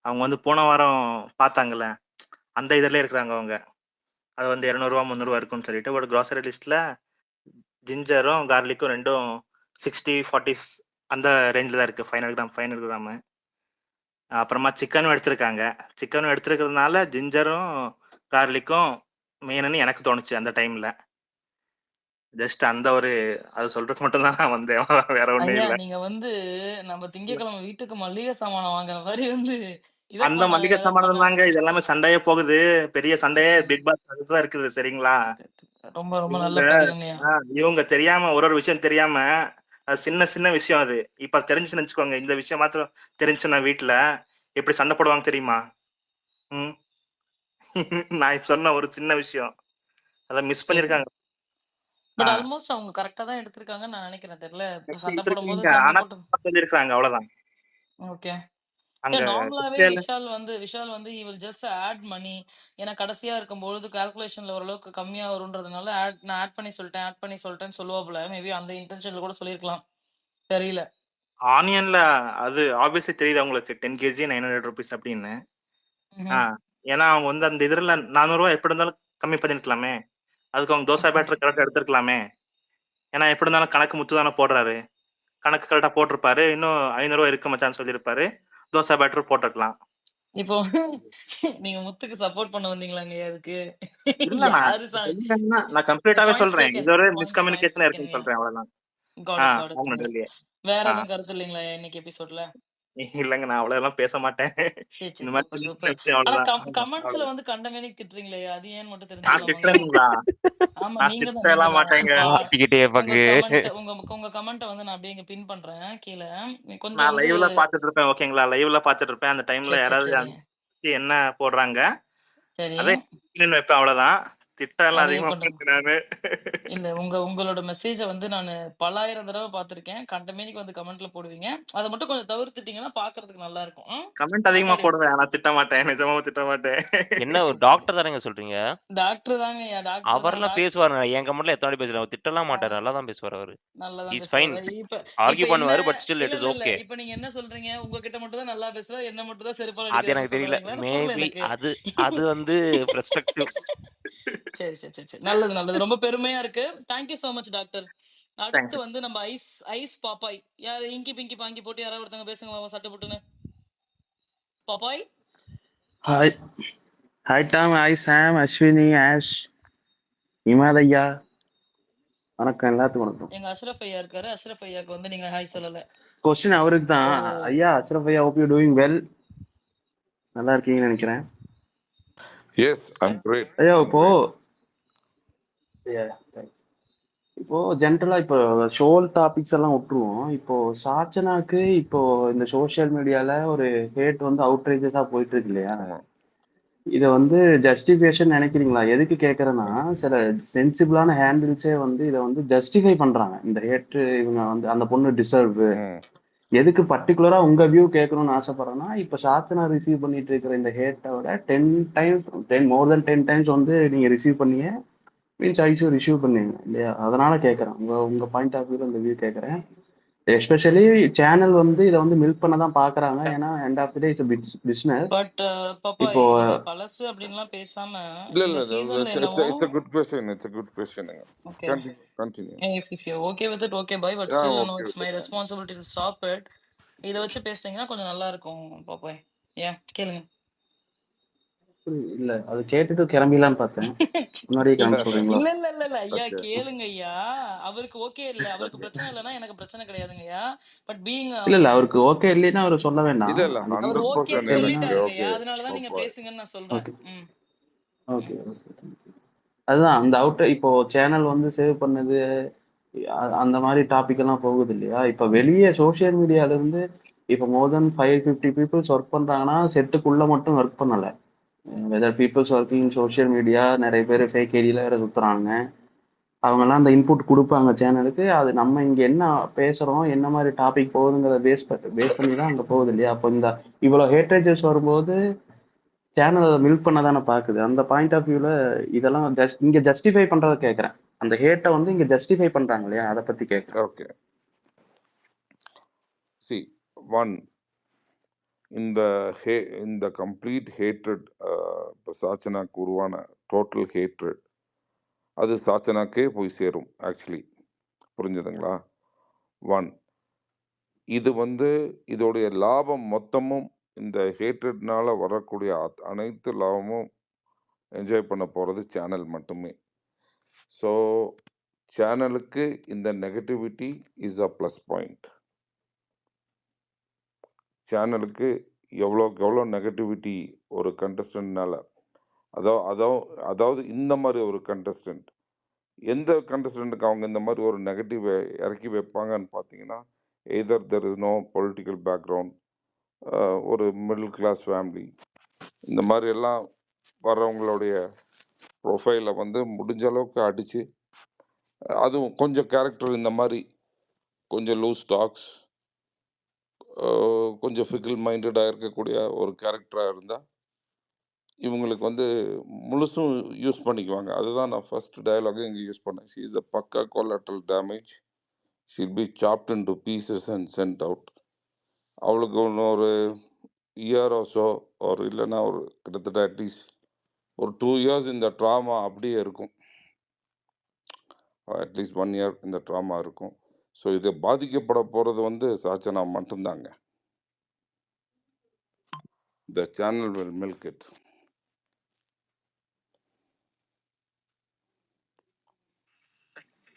அவங்க வந்து போன வாரம் பார்த்தாங்கல்ல, அந்த இதுலயே இருக்கிறாங்க அவங்க. அது வந்து 200 ரூபா 300 ரூபா இருக்கும்னு சொல்லிட்டு ஒரு grocery லிஸ்ட்ல ஜிஞ்சரும் கார்லிக்கும் ரெண்டும் 60-40 அந்த ரேஞ்சில் தான் இருக்கு. 500 கிராம். அப்புறமா சிக்கனும் எடுத்திருக்காங்க. சிக்கனும் எடுத்திருக்கிறதுனால ஜிஞ்சரும் கார்லிக்கும் மெயின்னு எனக்கு தோணுச்சு அந்த டைம்ல. ஜஸ்ட் அந்த ஒரு அது சொல்றதுக்கு மட்டும் தான் நான் வந்தேன். வேற ஒண்ணும் ஐயா இல்ல. நீங்க வந்து நம்ம திங்கட்கிழமை வீட்டுக்கு மளிகை சாமானம் வாங்குற மாதிரி வந்து இத அந்த பண்ண மளிகை ஏதாவது சாமான் பண்ண தாங்க இது எல்லாமே சண்டையே போகுது. பெரிய சண்டையே சரி பிக் பாஸ் அதுதான் இருக்குது. சரிங்களா? ரொம்ப ரொம்ப நல்ல இவங்க பதிவுங்கய்யா. இவங்க தெரியாம ஒரு விஷயம் தெரியாம அது சின்ன சின்ன விஷயம் அது. இப்ப தெரிஞ்சுன்னு வச்சுக்கோங்க. இந்த விஷயம் மாத்திரம் தெரிஞ்சுன்னா வீட்டுல எப்படி சண்டை போடுவாங்க தெரியுமா? ம். நான் இப்ப சொன்ன ஒரு சின்ன விஷயம் அத மிஸ் சரி பண்ணிருக்காங்க. பட் ஆ, ஆல்மோஸ்ட் அவங்க கரெக்டா தான் எடுத்திருக்காங்கன்னு நான் நினைக்கிறேன். தெரியல சண்டை போடும்போது எடுத்திருக்கீங்க. சண்டை ஆனா போட்டு சொல்லிருக்காங்க அவ்வளவுதான். ஓகே. அங்க நார்மலாவே கிறிஸ்டியல் விஷால் வந்து he will just add money. ஏன்னா கடைசியா இருக்கும்பொழுது கால்குலேஷன்ல ஓரளவுக்கு கம்மியா வரும்ன்றதுனால நான் ஆட் பண்ணி சொல்லிட்டேன்னு சொல்லுவாப்புல. மேபி அந்த இன்டென்ஷன்ல கூட சொல்லியிருக்கலாம். தெரியல. ஆனியன்ல அது ஆப்வியஸ்லி தெரியுது அவங்களுக்கு 10 kg 900 rupees அப்படின்னு. ஆ, ம்ஹ்ம். ஏன்னா அவங்க வந்து அந்த இதுல 400 ரூபாய் எப்படி இருந்தாலும் கம்மி பண்ணிருக்கலாமே. அதுக்கு அவங்க தோசை பேட்டர் கரெக்டா எடுத்திருக்கலாமே. ஏன்னா எப்படி இருந்தாலும் கணக்கு முத்து தானே போடுறாரு. கணக்கு கரெக்டா போட்டிருப்பாரு. இன்னும் 500 ரூபாய் இருக்கு மச்சான்னு சொல்லியிருப்பாரு. தோசை பேட்டர் போட்டுருக்கலாம். இப்போ நீங்க முத்துக்கு சப்போர்ட் பண்ண வந்தீங்களாங்கய்யா அதுக்கு? இல்ல யாரு நான் கம்ப்ளீட்டாவே பாயிண்ட்ஸ் சொல்றேன். இது டேக்கன். ஒரு பாயிண்ட்ஸ் மிஸ்கம்யூனிகேஷன் இருக்குன்னு டேக்கன்யா. சொல்றேன் அவ்வளவுதான். Got it. அவங்க நடுவுலயே. வேற ஆ, எதுவும் கருத்து இல்லைங்களா இன்னைக்கு எபிசோட்ல? இல்லங்க நான் அவ்வளவு பேச மாட்டேன். சரி, சரி. இந்த மாதிரி சூப்பர், சின்ன சின்ன சூப்பர். விஷயம் ஆனா அவ்வளவுதான். கமெண்ட்ஸ்ல அவ்வளவுதான். வந்து கண்டமேனிக்கு திட்டுறீங்களே! அது ஏன்னு மட்டும் நான் தெரிஞ்சுக்கலாமாங்கய்யா? திட்டுறேங்களா? ஆமா, நான் நீங்க தான், நீங்க திட்டலாம் தான். மாட்டேங்க. மாட்டிக்கிட்டே உங்க பங்கு. கமெண்ட் உங்க கமெண்ட்ட வந்து நான் அப்படியே இங்க பின் பண்றேன் கீழ. கொஞ்சம் நான் வந்து லைவ்ல பாத்துட்டு இருப்பேன். ஓகேங்களா? லைவ்ல பாத்துட்டு இருப்பேன். அந்த டைம்ல சரி, சரி, யாராவது சரிங்க. அந்த பத்தி என்ன போடுறாங்க சரி. அதே வைப்பேன் அவ்வளவுதான். திட்டம்லாம் அதையும் அதிகமா கொண்டு பண்ணது நானு. இல்ல உங்களோட மெசேஜ வந்து நானு பல்லாயிரம் தடவ பார்த்துருக்கேன். கண்டமேனிக்கு வந்து கமெண்ட்ல போடுவீங்க. அத மட்டும் கொஞ்சம் தவிர்த்துட்டீங்கன்னா பார்க்கறதுக்கு நல்லா இருக்கும். கமெண்ட் அதிகமா மத்தபடி போடுவேன். ஆனா திட்ட மாட்டேன். நிஜமாவும் திட்ட மாட்டேன். என்ன ஒரு டாக்டர் தானேங்க சொல்றீங்க? டாக்டர் தாங்கய்யா. டாக்டர் தான். அவர்லாம் பேசுவாருங்க. என் கமெண்ட்ல எத்தன வாட்டி பேசுறாரு. அவர் திட்டலாம் ஆ. மாட்டாரு. நல்லா தான் பேசுவாரு அவரு. நல்லா ஹி தான் இஸ் ஃபைன். பேசுவாரு. இப்ப இப்ப ஆர்கியூ என்ன பண்ணுவாரு. பட் ஸ்டில் இல்ல, இட் இஸ் இல்ல, இல்ல. ஓகே. இப்ப நீங்க என்ன சொல்றீங்க? உங்ககிட்ட மட்டும் தான் நல்லா பேசுறா, என்ன மட்டும் தான் செருப்பால அது அடிக்கிறாருன்னு எனக்கு சொல்ல தெரியல. வரீங்களான்னு புரியல மேபி எனக்கு. அது அது வந்து பெர்ஸ்பெக்டிவ். சரி. நல்லது, நல்லது. ரொம்ப பெருமையா இருக்கு. Thank you so much doctor. அடுத்து தேங்க்ஸ். வந்து நம்ம ஐஸ் ஐஸ் பாப்பாய். யாரு இங்கி பிங்கி பாங்கி போட்டு யாராவது ஒருத்தங்க பேசுங்க பாப்போம் சட்டு புட்டுன்னு. பாப்பாய். Hi, hi Tom, hi Sam, Ashwini, Ash, Himalaya வணக்கம் எல்லாத்துக்கும் வணக்கம். எங்க அஷ்ரஃப் ஐயா இருக்காரு. அஷ்ரஃப் ஐயாக்கு வந்து நீங்க ஹாய் சொல்லல. கொஸ்டின் அவருக்கு தான். ஓ. ஐயா அஷ்ரஃப் ஐயா, hope you doing well. நல்லா இருக்கீங்கன்னு நினைக்கிறேன். Yes, I'm great. ஐயா I'm இப்போ great. yeah, thanks. இப்போ ஜென்ரலா இப்போ ஷோல் டாபிக்ஸ் எல்லாம் விட்டுருவோம். இப்போ சாச்சனாக்கு இப்போ இந்த சோஷியல் மீடியால ஒரு ஹேட் வந்து அவுட்ரேஜஸா போயிட்டு இருக்கு இல்லையா? ஆமா. இதை வந்து ஜஸ்டிஃபிகேஷன் நினைக்கிறீங்களா? எதுக்கு கேட்கறேன்னா, சில சென்சிபிளான ஹேண்டில்ஸே வந்து இதை வந்து ஜஸ்டிஃபை பண்றாங்க. இந்த ஹேட் இவங்க வந்து அந்த பொண்ணு டிசர்வ். ம். எதுக்கு பர்டிகுலரா உங்க வியூ கேட்கணும்னு ஆசைப்படுறேன்னா, இப்ப சாத்தனா ரிசீவ் பண்ணிட்டு இருக்கிற இந்த ஹேட்டை விட 10 மோர் தென் 10 டைம்ஸ் வந்து நீங்க ரிசீவ் பண்ணிய மீன்ஸ் ஐஷு ரிசீவ் பண்ணீங்க இல்லையா? அதனால கேட்கறேன். உங்க உங்க பாயிண்ட் ஆஃப் வியூல இந்த வியூ கேட்கறேன். எஸ்பெஷலி சேனல் வந்து இதை வந்து மில்க் பண்ண தான் பாக்குறாங்க. ஏன்னா end of the day it's business. But பாப்பாய் இப்போ நீங்க பழசு அப்படின்லாம் பேசாம இல்ல இந்த இல்ல சீசன்ல it's என்னவோ it's a good question. It's a good question. Okay. Continue. If you're okay with it, okay, bye. But Yeah, still, I'm no, okay it's with my it. responsibility to stop it. இதை வச்சு பேசுனீங்கன்னா கொஞ்சம் நல்லா இருக்கும் பாப்பாய். ஏன் கேளுங்க. இல்ல அது கேட்டுட்டு கிளம்பிடலான்னு பார்த்தேன். முன்னாடியே கிளம்ப சொல்றீங்களோ? இல்ல ஐயா Okay. கேளுங்க ஐயா. அவருக்கு ஓகே இல்ல, அவருக்கு பிரச்சனை இல்லைன்னா எனக்கு பிரச்சனை கிடையாதுங்க ஐயா. பட் பீயிங் இல்ல அவருக்கு ஓகே இல்லைன்னா அவர் சொல்ல வேண்டாம். இல்ல இல்ல அதுக்கு அவர் 100% ஓகேன்னு ஓகே இல்லைன்னா எனக்கு சொல்லிட்டாருங்க ஐயா. okay. அதனாலதான் No நீங்க point. பேசுங்கன்னு நான் சொல்றேன். ஓகே ம். Okay okay. அதுதான் அந்த அவுட் இப்போ சேனல் வந்து சேவ் பண்ணது அந்த மாதிரி டாபிக் எல்லாம் போகுது இல்லையா? இப்ப வெளியே சோசியல் மீடியால இருந்து இப்போ மோர் தென் 550 பீப்புள்ஸ் ஒர்க் பண்றாங்கன்னா செட்டுக்குள்ள மட்டும் ஒர்க் பண்ணல. Whether peoples working social media நிறைய பேர் ஃபேக் ஐடியில வேற சுத்துறாங்க. அவங்கெல்லாம் அந்த இன்புட் கொடுப்பாங்க சேனலுக்கு. அது நம்ம இங்க என்ன பேசுறோம், என்ன மாதிரி டாபிக் போகுதுங்கிறத பேஸ் பண்ணி தான் அங்க போகுது இல்லையா? அப்போ இந்த இவ்வளவு ஹேட்டேஜஸ் வரும்போது சேனல் அதை மில்க் பண்ண தானே பாக்குது. அந்த பாயிண்ட் ஆஃப் வியூல இதெல்லாம் இங்க ஜஸ்டிஃபை பண்றதை கேட்கறேன். அந்த ஹேட்டை வந்து இங்க ஜஸ்டிஃபை பண்றாங்க இல்லையா? அதை பத்தி கேட்கறேன். Okay. See, one, இந்த இந்த கம்ப்ளீட் ஹேட்ரட், இப்போ சாச்சனாக்கு உருவான டோட்டல் ஹேட்ரட், அது சாச்சனாக்கே போய் சேரும் ஆக்சுவலி. புரிஞ்சுதுங்களா? ஒன், இது இதோடைய லாபம் மொத்தமும் இந்த ஹேட்ரட்னால வரக்கூடிய அனைத்து லாபமும் என்ஜாய் பண்ண போகிறது சேனல் மட்டுமே. ஸோ சேனலுக்கு இந்த negativity is a plus point. சேனலுக்கு எவ்வளோக்கு எவ்வளோ நெகட்டிவிட்டி ஒரு கண்டஸ்டன்ட்னால, அதாவது இந்த மாதிரி ஒரு கண்டஸ்டன்ட், எந்த கண்டஸ்டன்ட்டுக்கு அவங்க இந்த மாதிரி ஒரு நெகட்டிவ் இறக்கி வைப்பாங்கன்னு பார்த்தீங்கன்னா, either there is no political background, ஒரு மிடில் கிளாஸ் ஃபேமிலி, இந்த மாதிரி எல்லாம் வர்றவங்களுடைய ப்ரொஃபைலை முடிஞ்ச அளவுக்கு அடித்து, அதுவும் கொஞ்சம் கேரக்டர் இந்த மாதிரி கொஞ்சம் லூஸ் டாக்ஸ், கொஞ்சம் ஃபிக்கிள் மைண்டடாக இருக்கக்கூடிய ஒரு கேரக்டராக இருந்தால் இவங்களுக்கு முழுசும் யூஸ் பண்ணிக்குவாங்க. அதுதான் நான் ஃபர்ஸ்ட் டயலாகும் இங்கே யூஸ் பண்ணேன். ஷீ இஸ் அ பக்கா collateral damage, she'll be soft in to pieces and send out. அவளுக்கு ஒரு இயர் ஸோ ஒரு இல்லைன்னா ஒரு கிட்டத்தட்ட அட்லீஸ்ட் ஒரு 2 இயர்ஸ் இந்த ட்ராமா அப்படியே இருக்கும். அட்லீஸ்ட் 1 இயர் இந்த ட்ராமா இருக்கும். ஸோ இதை பாதிக்கப்பட போகிறது சாச்சனா மட்டும்தாங்க. The channel will milk it.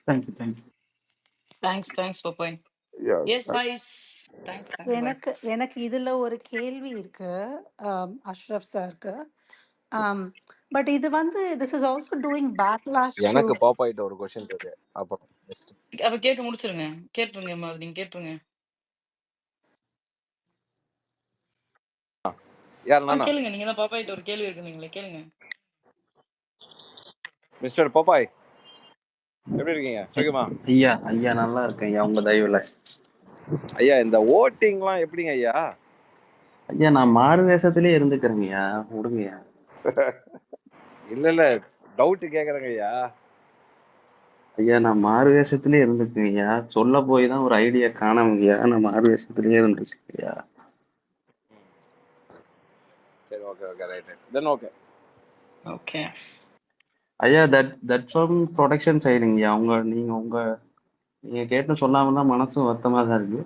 Thank you thank you. Thanks for point. Yes ஐஸ். Thanks boy. எனக்கு இதுல ஒரு கேள்வி இருக்கு அஷ்ரஃப் சாருக்கு. பட் இது this is also doing backlash to எனக்கு பாப்பாயிட்ட ஒரு கொஸ்டின் இருக்கு. அப்புறம் நெக்ஸ்ட் அப்ப கேட்டு முடிச்சிருங்க. கேட்டுருங்க, நீங்க கேட்டுருங்க. யார் நானா? கேளுங்க, நீங்க தான் பாப்பாயிட்ட ஒரு கேள்வி இருக்குங்களே, கேளுங்க. மிஸ்டர் பாப்பாய் எப்படி இருக்கீங்க? சுகமா? ஐயா ஐயா நல்லா இருக்கேன் ஐயா, உங்க தயவுல. ஐயா இந்த ஓட்டிங்லாம் எப்படிங்க ஐயா? ஐயா நான் மாறு வேஷத்திலே இருந்துக்கிறேங்கய்யா, விடுங்கய்யா. இல்ல டவுட் கேக்குறேங்க ஐயா. ஐயா நான் மாறு வேஷத்திலே இருந்துக்குங்கய்யா, சொல்ல போய் தான் ஒரு ஐடியா காணாமங்கய்யா, நான் மாறு வேஷத்திலே இருந்துருக்கேங்கய்யா. சரி ஓகே ரைட் தென் ஓகே ஐயா தட் ஃப்ரம் ப்ரொடக்ஷன் சைடுங்கய்யா. நீங்க கேட்டு சொல்லாம தான் மனசும் வருத்தமா தான் இருக்கு.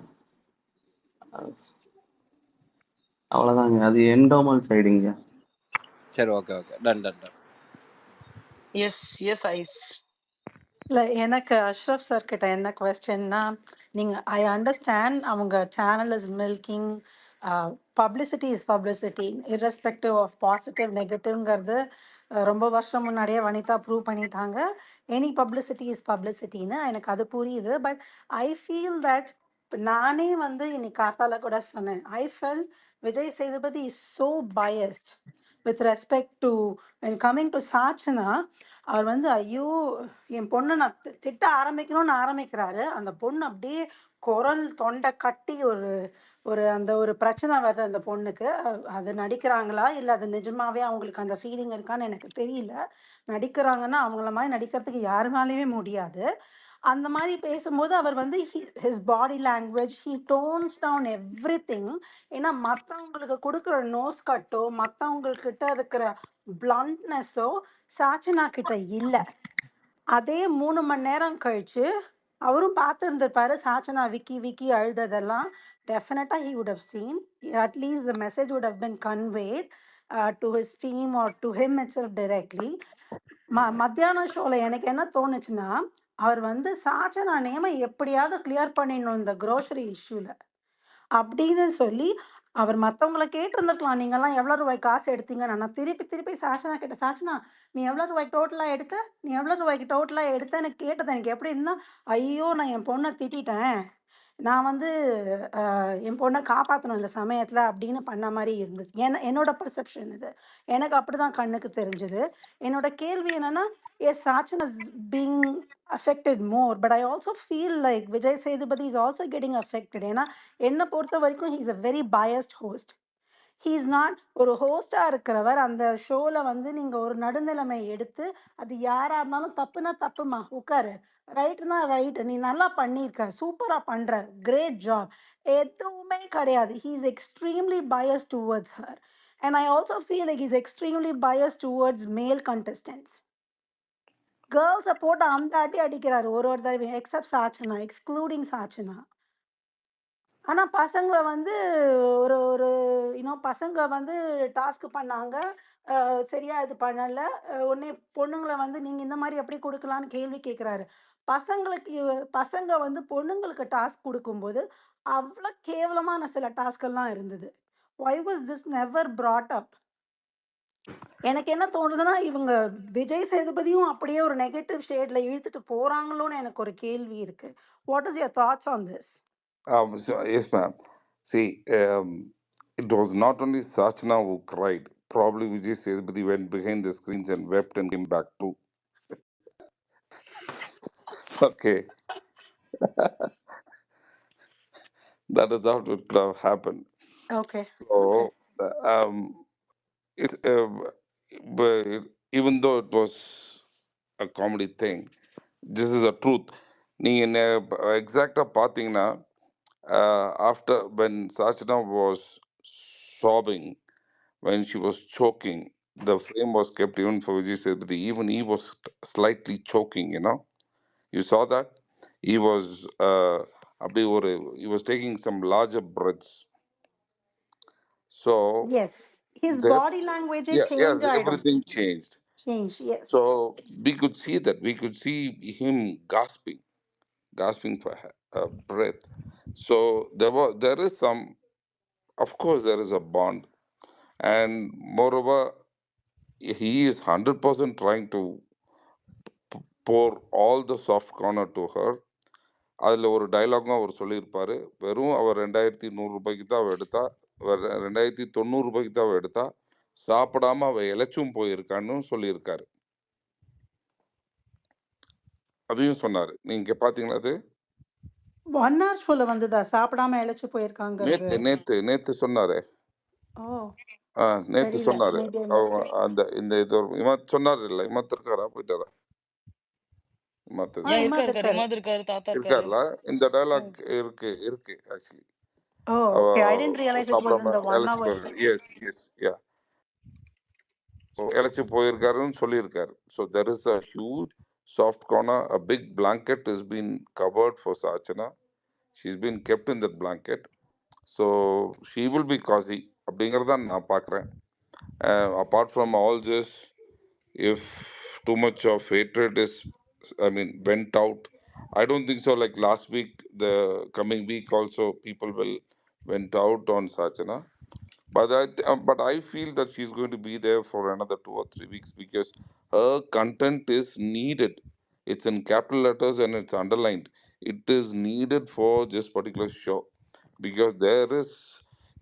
அவ்வளவுதாங்க, அது என்டோமல் சைடுங்கய்யா. சரி ஓகே டன். S ice. இல்ல எனக்கு அஷ்ரஃப் சார் கிட்ட என்ன கொஸ்டின்னா, நீங்க ஐ அண்டர்ஸ்டாண்ட் அவங்க channel is milking, publicity is publicity irrespective of positive நெகட்டிவ்ங்கிறது ரொம்ப வருஷம் முன்னாடியே வனிதா ப்ரூவ் பண்ணிட்டாங்க. எனி பப்ளிசிட்டி இஸ் பப்ளிசிட்டின்னு எனக்கு அது புரியுது. பட் ஐ ஃபீல் தட் நானே இன்னைக்கு காத்தால கூட சொன்னேன், I feel Vijay Sethupathi is so biased with respect to when coming to Sachana. அவர் ஐயோ என் பொண்ணை நான் திட்ட ஆரம்பிக்கணும்னு ஆரம்பிக்கிறாரு. அந்த பொண்ணு அப்படியே குரல் தொண்டை கட்டி ஒரு ஒரு அந்த ஒரு பிரச்சனை வருது அந்த பொண்ணுக்கு. அது நடிக்கிறாங்களா இல்லை அது நிஜமாவே அவங்களுக்கு அந்த ஃபீலிங் இருக்கான்னு எனக்கு தெரியல. நடிக்கிறாங்கன்னா அவங்கள மாதிரி நடிக்கிறதுக்கு யாருனாலையுமே முடியாது. அந்த மாதிரி பேசும்போது அவர் his body language he tones down everything. ஏன்னா மற்றவங்களுக்கு கொடுக்குற நோஸ் கட்டோ மற்றவங்கக்கிட்ட இருக்கிற பிளண்ட்னஸோ சாச்சனா கிட்ட இல்லை. அதே 3 மணி நேரம் கழிச்சு அவரும் பார்த்துருந்துருப்பாரு சாச்சனா விக்கி விக்கி அழுததெல்லாம். டெஃபினட்டாக he would have seen, at least the message would have been conveyed to his team R to him itself directly. மத்தியானம் ஷோவில் எனக்கு என்ன தோணுச்சுன்னா, அவர் சாச்சனா நேமை எப்படியாவது கிளியர் பண்ணிடணும் இந்த க்ரோசரி இஷ்யூவில் அப்படின்னு சொல்லி அவர் மற்றவங்கள கேட்டிருந்துருக்கலாம், நீங்கள்லாம் எவ்வளோ ரூபாய்க்கு காசு எடுத்தீங்கன்னு. நான் திருப்பி திருப்பி சாச்சனா கேட்டேன், சாச்சனா நீ எவ்வளோ ரூபாய்க்கு டோட்டலாக எடுத்த, நீ எவ்வளோ ரூபாய்க்கு டோட்டலாக எடுத்தேன்னு கேட்டது எனக்கு எப்படி இருந்தால், ஐயோ நான் என் பொண்ணை திட்டிட்டேன், நான் என் பொண்ணை காப்பாற்றணும் இந்த சமயத்தில் அப்படின்னு பண்ண மாதிரி இருந்துச்சு. என்னோட பர்செப்ஷன் இது, எனக்கு அப்படி தான் கண்ணுக்கு தெரிஞ்சுது. என்னோட கேள்வி என்னென்னா, yes Sachana is being affected more, but I also feel like Vijay Sethupathi is also getting affected. ஏன்னா என்னை பொறுத்த வரைக்கும் he is a very biased host. he is not ஒரு ஹோஸ்டாக இருக்கிறவர். அந்த ஷோவில் நீங்கள் ஒரு நடுநிலைமை எடுத்து அது யாராக இருந்தாலும் தப்புனா தப்புமா உட்காரு, ரைட்னா ரைட். நீ நல்லா பண்ணியிருக்க. சூப்பரா பண்ற. Great job. எதுவுமே கிடையாது. He is extremely biased towards her. And I also feel like he's extremely biased towards male contestants. Girls போட்டு அந்த அடி அடிக்கிறாரு ஒரு தடவை எக்ஸப்ட் சாச்சனா, எக்ஸ்க்ளூடிங் சாச்சனா. ஆனா பசங்கள வந்து ஒரு ஒரு பசங்க வந்து டாஸ்க் பண்ணாங்க. சரியா இது பண்ணல. உடனே பொண்ணுங்கள வந்து நீங்க இந்த மாரி எப்படி குடுக்கலான்னு கேள்வி கேட்குறாரு. பசங்க வந்து பொண்ணுங்களுக்கு டாஸ்க் குடுக்கும்போது, அவ்ளோ கேவலமான சில டாஸ்க்கெல்லாம் இருந்தது. Why was this never brought up? எனக்கு என்ன தோணுதுன்னா, இவங்க விஜய் சேதுபதியும் அப்படியே ஒரு நெகட்டிவ் ஷேட்ல இழுத்துட்டு போறாங்களோன்னு எனக்கு ஒரு கேள்வி இருக்கு. What is your thoughts on this? So, yes, ma'am. See, it was not only Sachna who cried. Probably Vijay Sethupathi went behind the screens and wept and came back too. Okay, that is how it could have happened. Okay. Okay. So, um, it's but even though it was a comedy thing, this is a truth. நீங்க எக்ஸாக்டா பார்த்தீங்கன்னா, after when Sachna was sobbing, when she was choking, the frame was kept even for Vijay Sethupathi. Even he was slightly choking, you know. You saw that? He was அப்படியே ஒரு he was taking some larger breaths. So Yes. His there, body language yes, change ஆயிடும். everything changed. Change, yes. So we could see that. We could see him gasping for breath. So there is some, of course, there is a bond, and moreover, he is 100% trying to pour all the soft corner to her. அதில் ஒரு டைலாகும் அவர் சொல்லியிருப்பாரு, வெறும் அவர் 2100 தான் அவள் எடுத்தா, 2900 தான் அவள் எடுத்தா, சாப்பிடாம அவள் இழைச்சும் போயிருக்கான்னு சொல்லியிருக்காரு. அதையும் சொன்னாரு. நீங்க பாத்தீங்களா அது? 1 hour ஷோல வந்ததா சாப்பிடாம இழைச்சு போயிருக்காங்கிறது? நேத்து சொன்னாரு. ஓ, நேத்து தெரியல. சொன்னாரு. மேபி ஐ அவங்க மிஸ்ட் இட். அந்த இந்த இது இமத் சொன்னாரு இல்ல, இமத் இருக்காரா போயிட்டாரா? இமத் ஆ, இருக்காரு இமாத் இருக்காரு இருக்காரு. இமாத் இருக்காரு தாத்தா இருக்காரு. இருக்காருல, இந்த டைலாக் ம். இருக்கு actually. Oh, okay. I didn't realise it was சாப்பிடாம இன் தி 1 இழைச்சு hour போயிருக்கு. show. Yes ya. ஸோ இழைச்சி போயிருக்காருன்னு சொல்லியிருக்காரு. So there is a huge soft corner, a big blanket is been covered for Sachana. She's been kept in that blanket. So she will be cosy அப்படிங்கிறத நான் பார்க்குறேன். Apart from all this, if too much of hatred is, I mean, went out, I don't think so. Like last week, the coming week also, people will went out on Sachana. But I feel that she's going to be there for another 2 or 3 weeks because her content is needed. It's in capital letters and it's underlined. It is needed for this particular show because there is,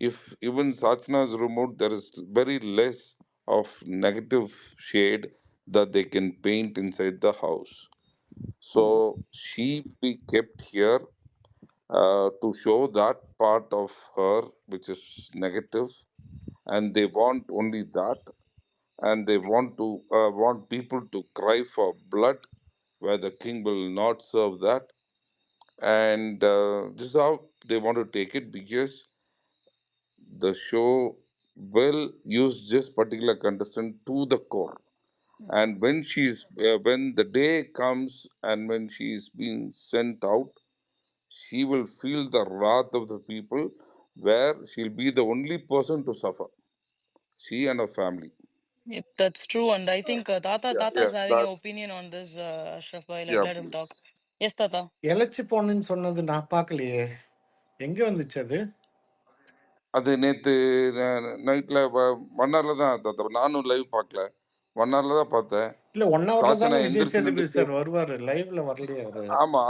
if even Sachana is removed, there is very less of negative shade that they can paint inside the house. So she be kept here to show that part of her which is negative, and they want only that, and they want people to cry for blood where the king will not serve that. And this is how they want to take it because the show will use this particular contestant to the core. And when the day comes and when she is being sent out, she will feel the wrath of the people, where she'll be the only person to suffer, she and her family. Yep, that's true. And I think Tata Yeah, is having an that, opinion on this, Ashraf. yeah, Let him please. talk. Yes, Tata. இழைச்சி போனேன்னு சொன்னது நான் பார்க்கலையே. எங்க வந்துச்சு அது? அது நேற்று நைட்டில் 1 ஹவரில் தான் நானும் லைவ் பார்க்கல, 1 ஹவரில் தான் பார்த்தேன். இல்ல 1 hourல சாச்சனா தானே விஜய் எந்திரிச்சு சேதுபதி நின்று சார் வருவாரு. லைவ்ல வரலையே அவரு. ஆமாம்,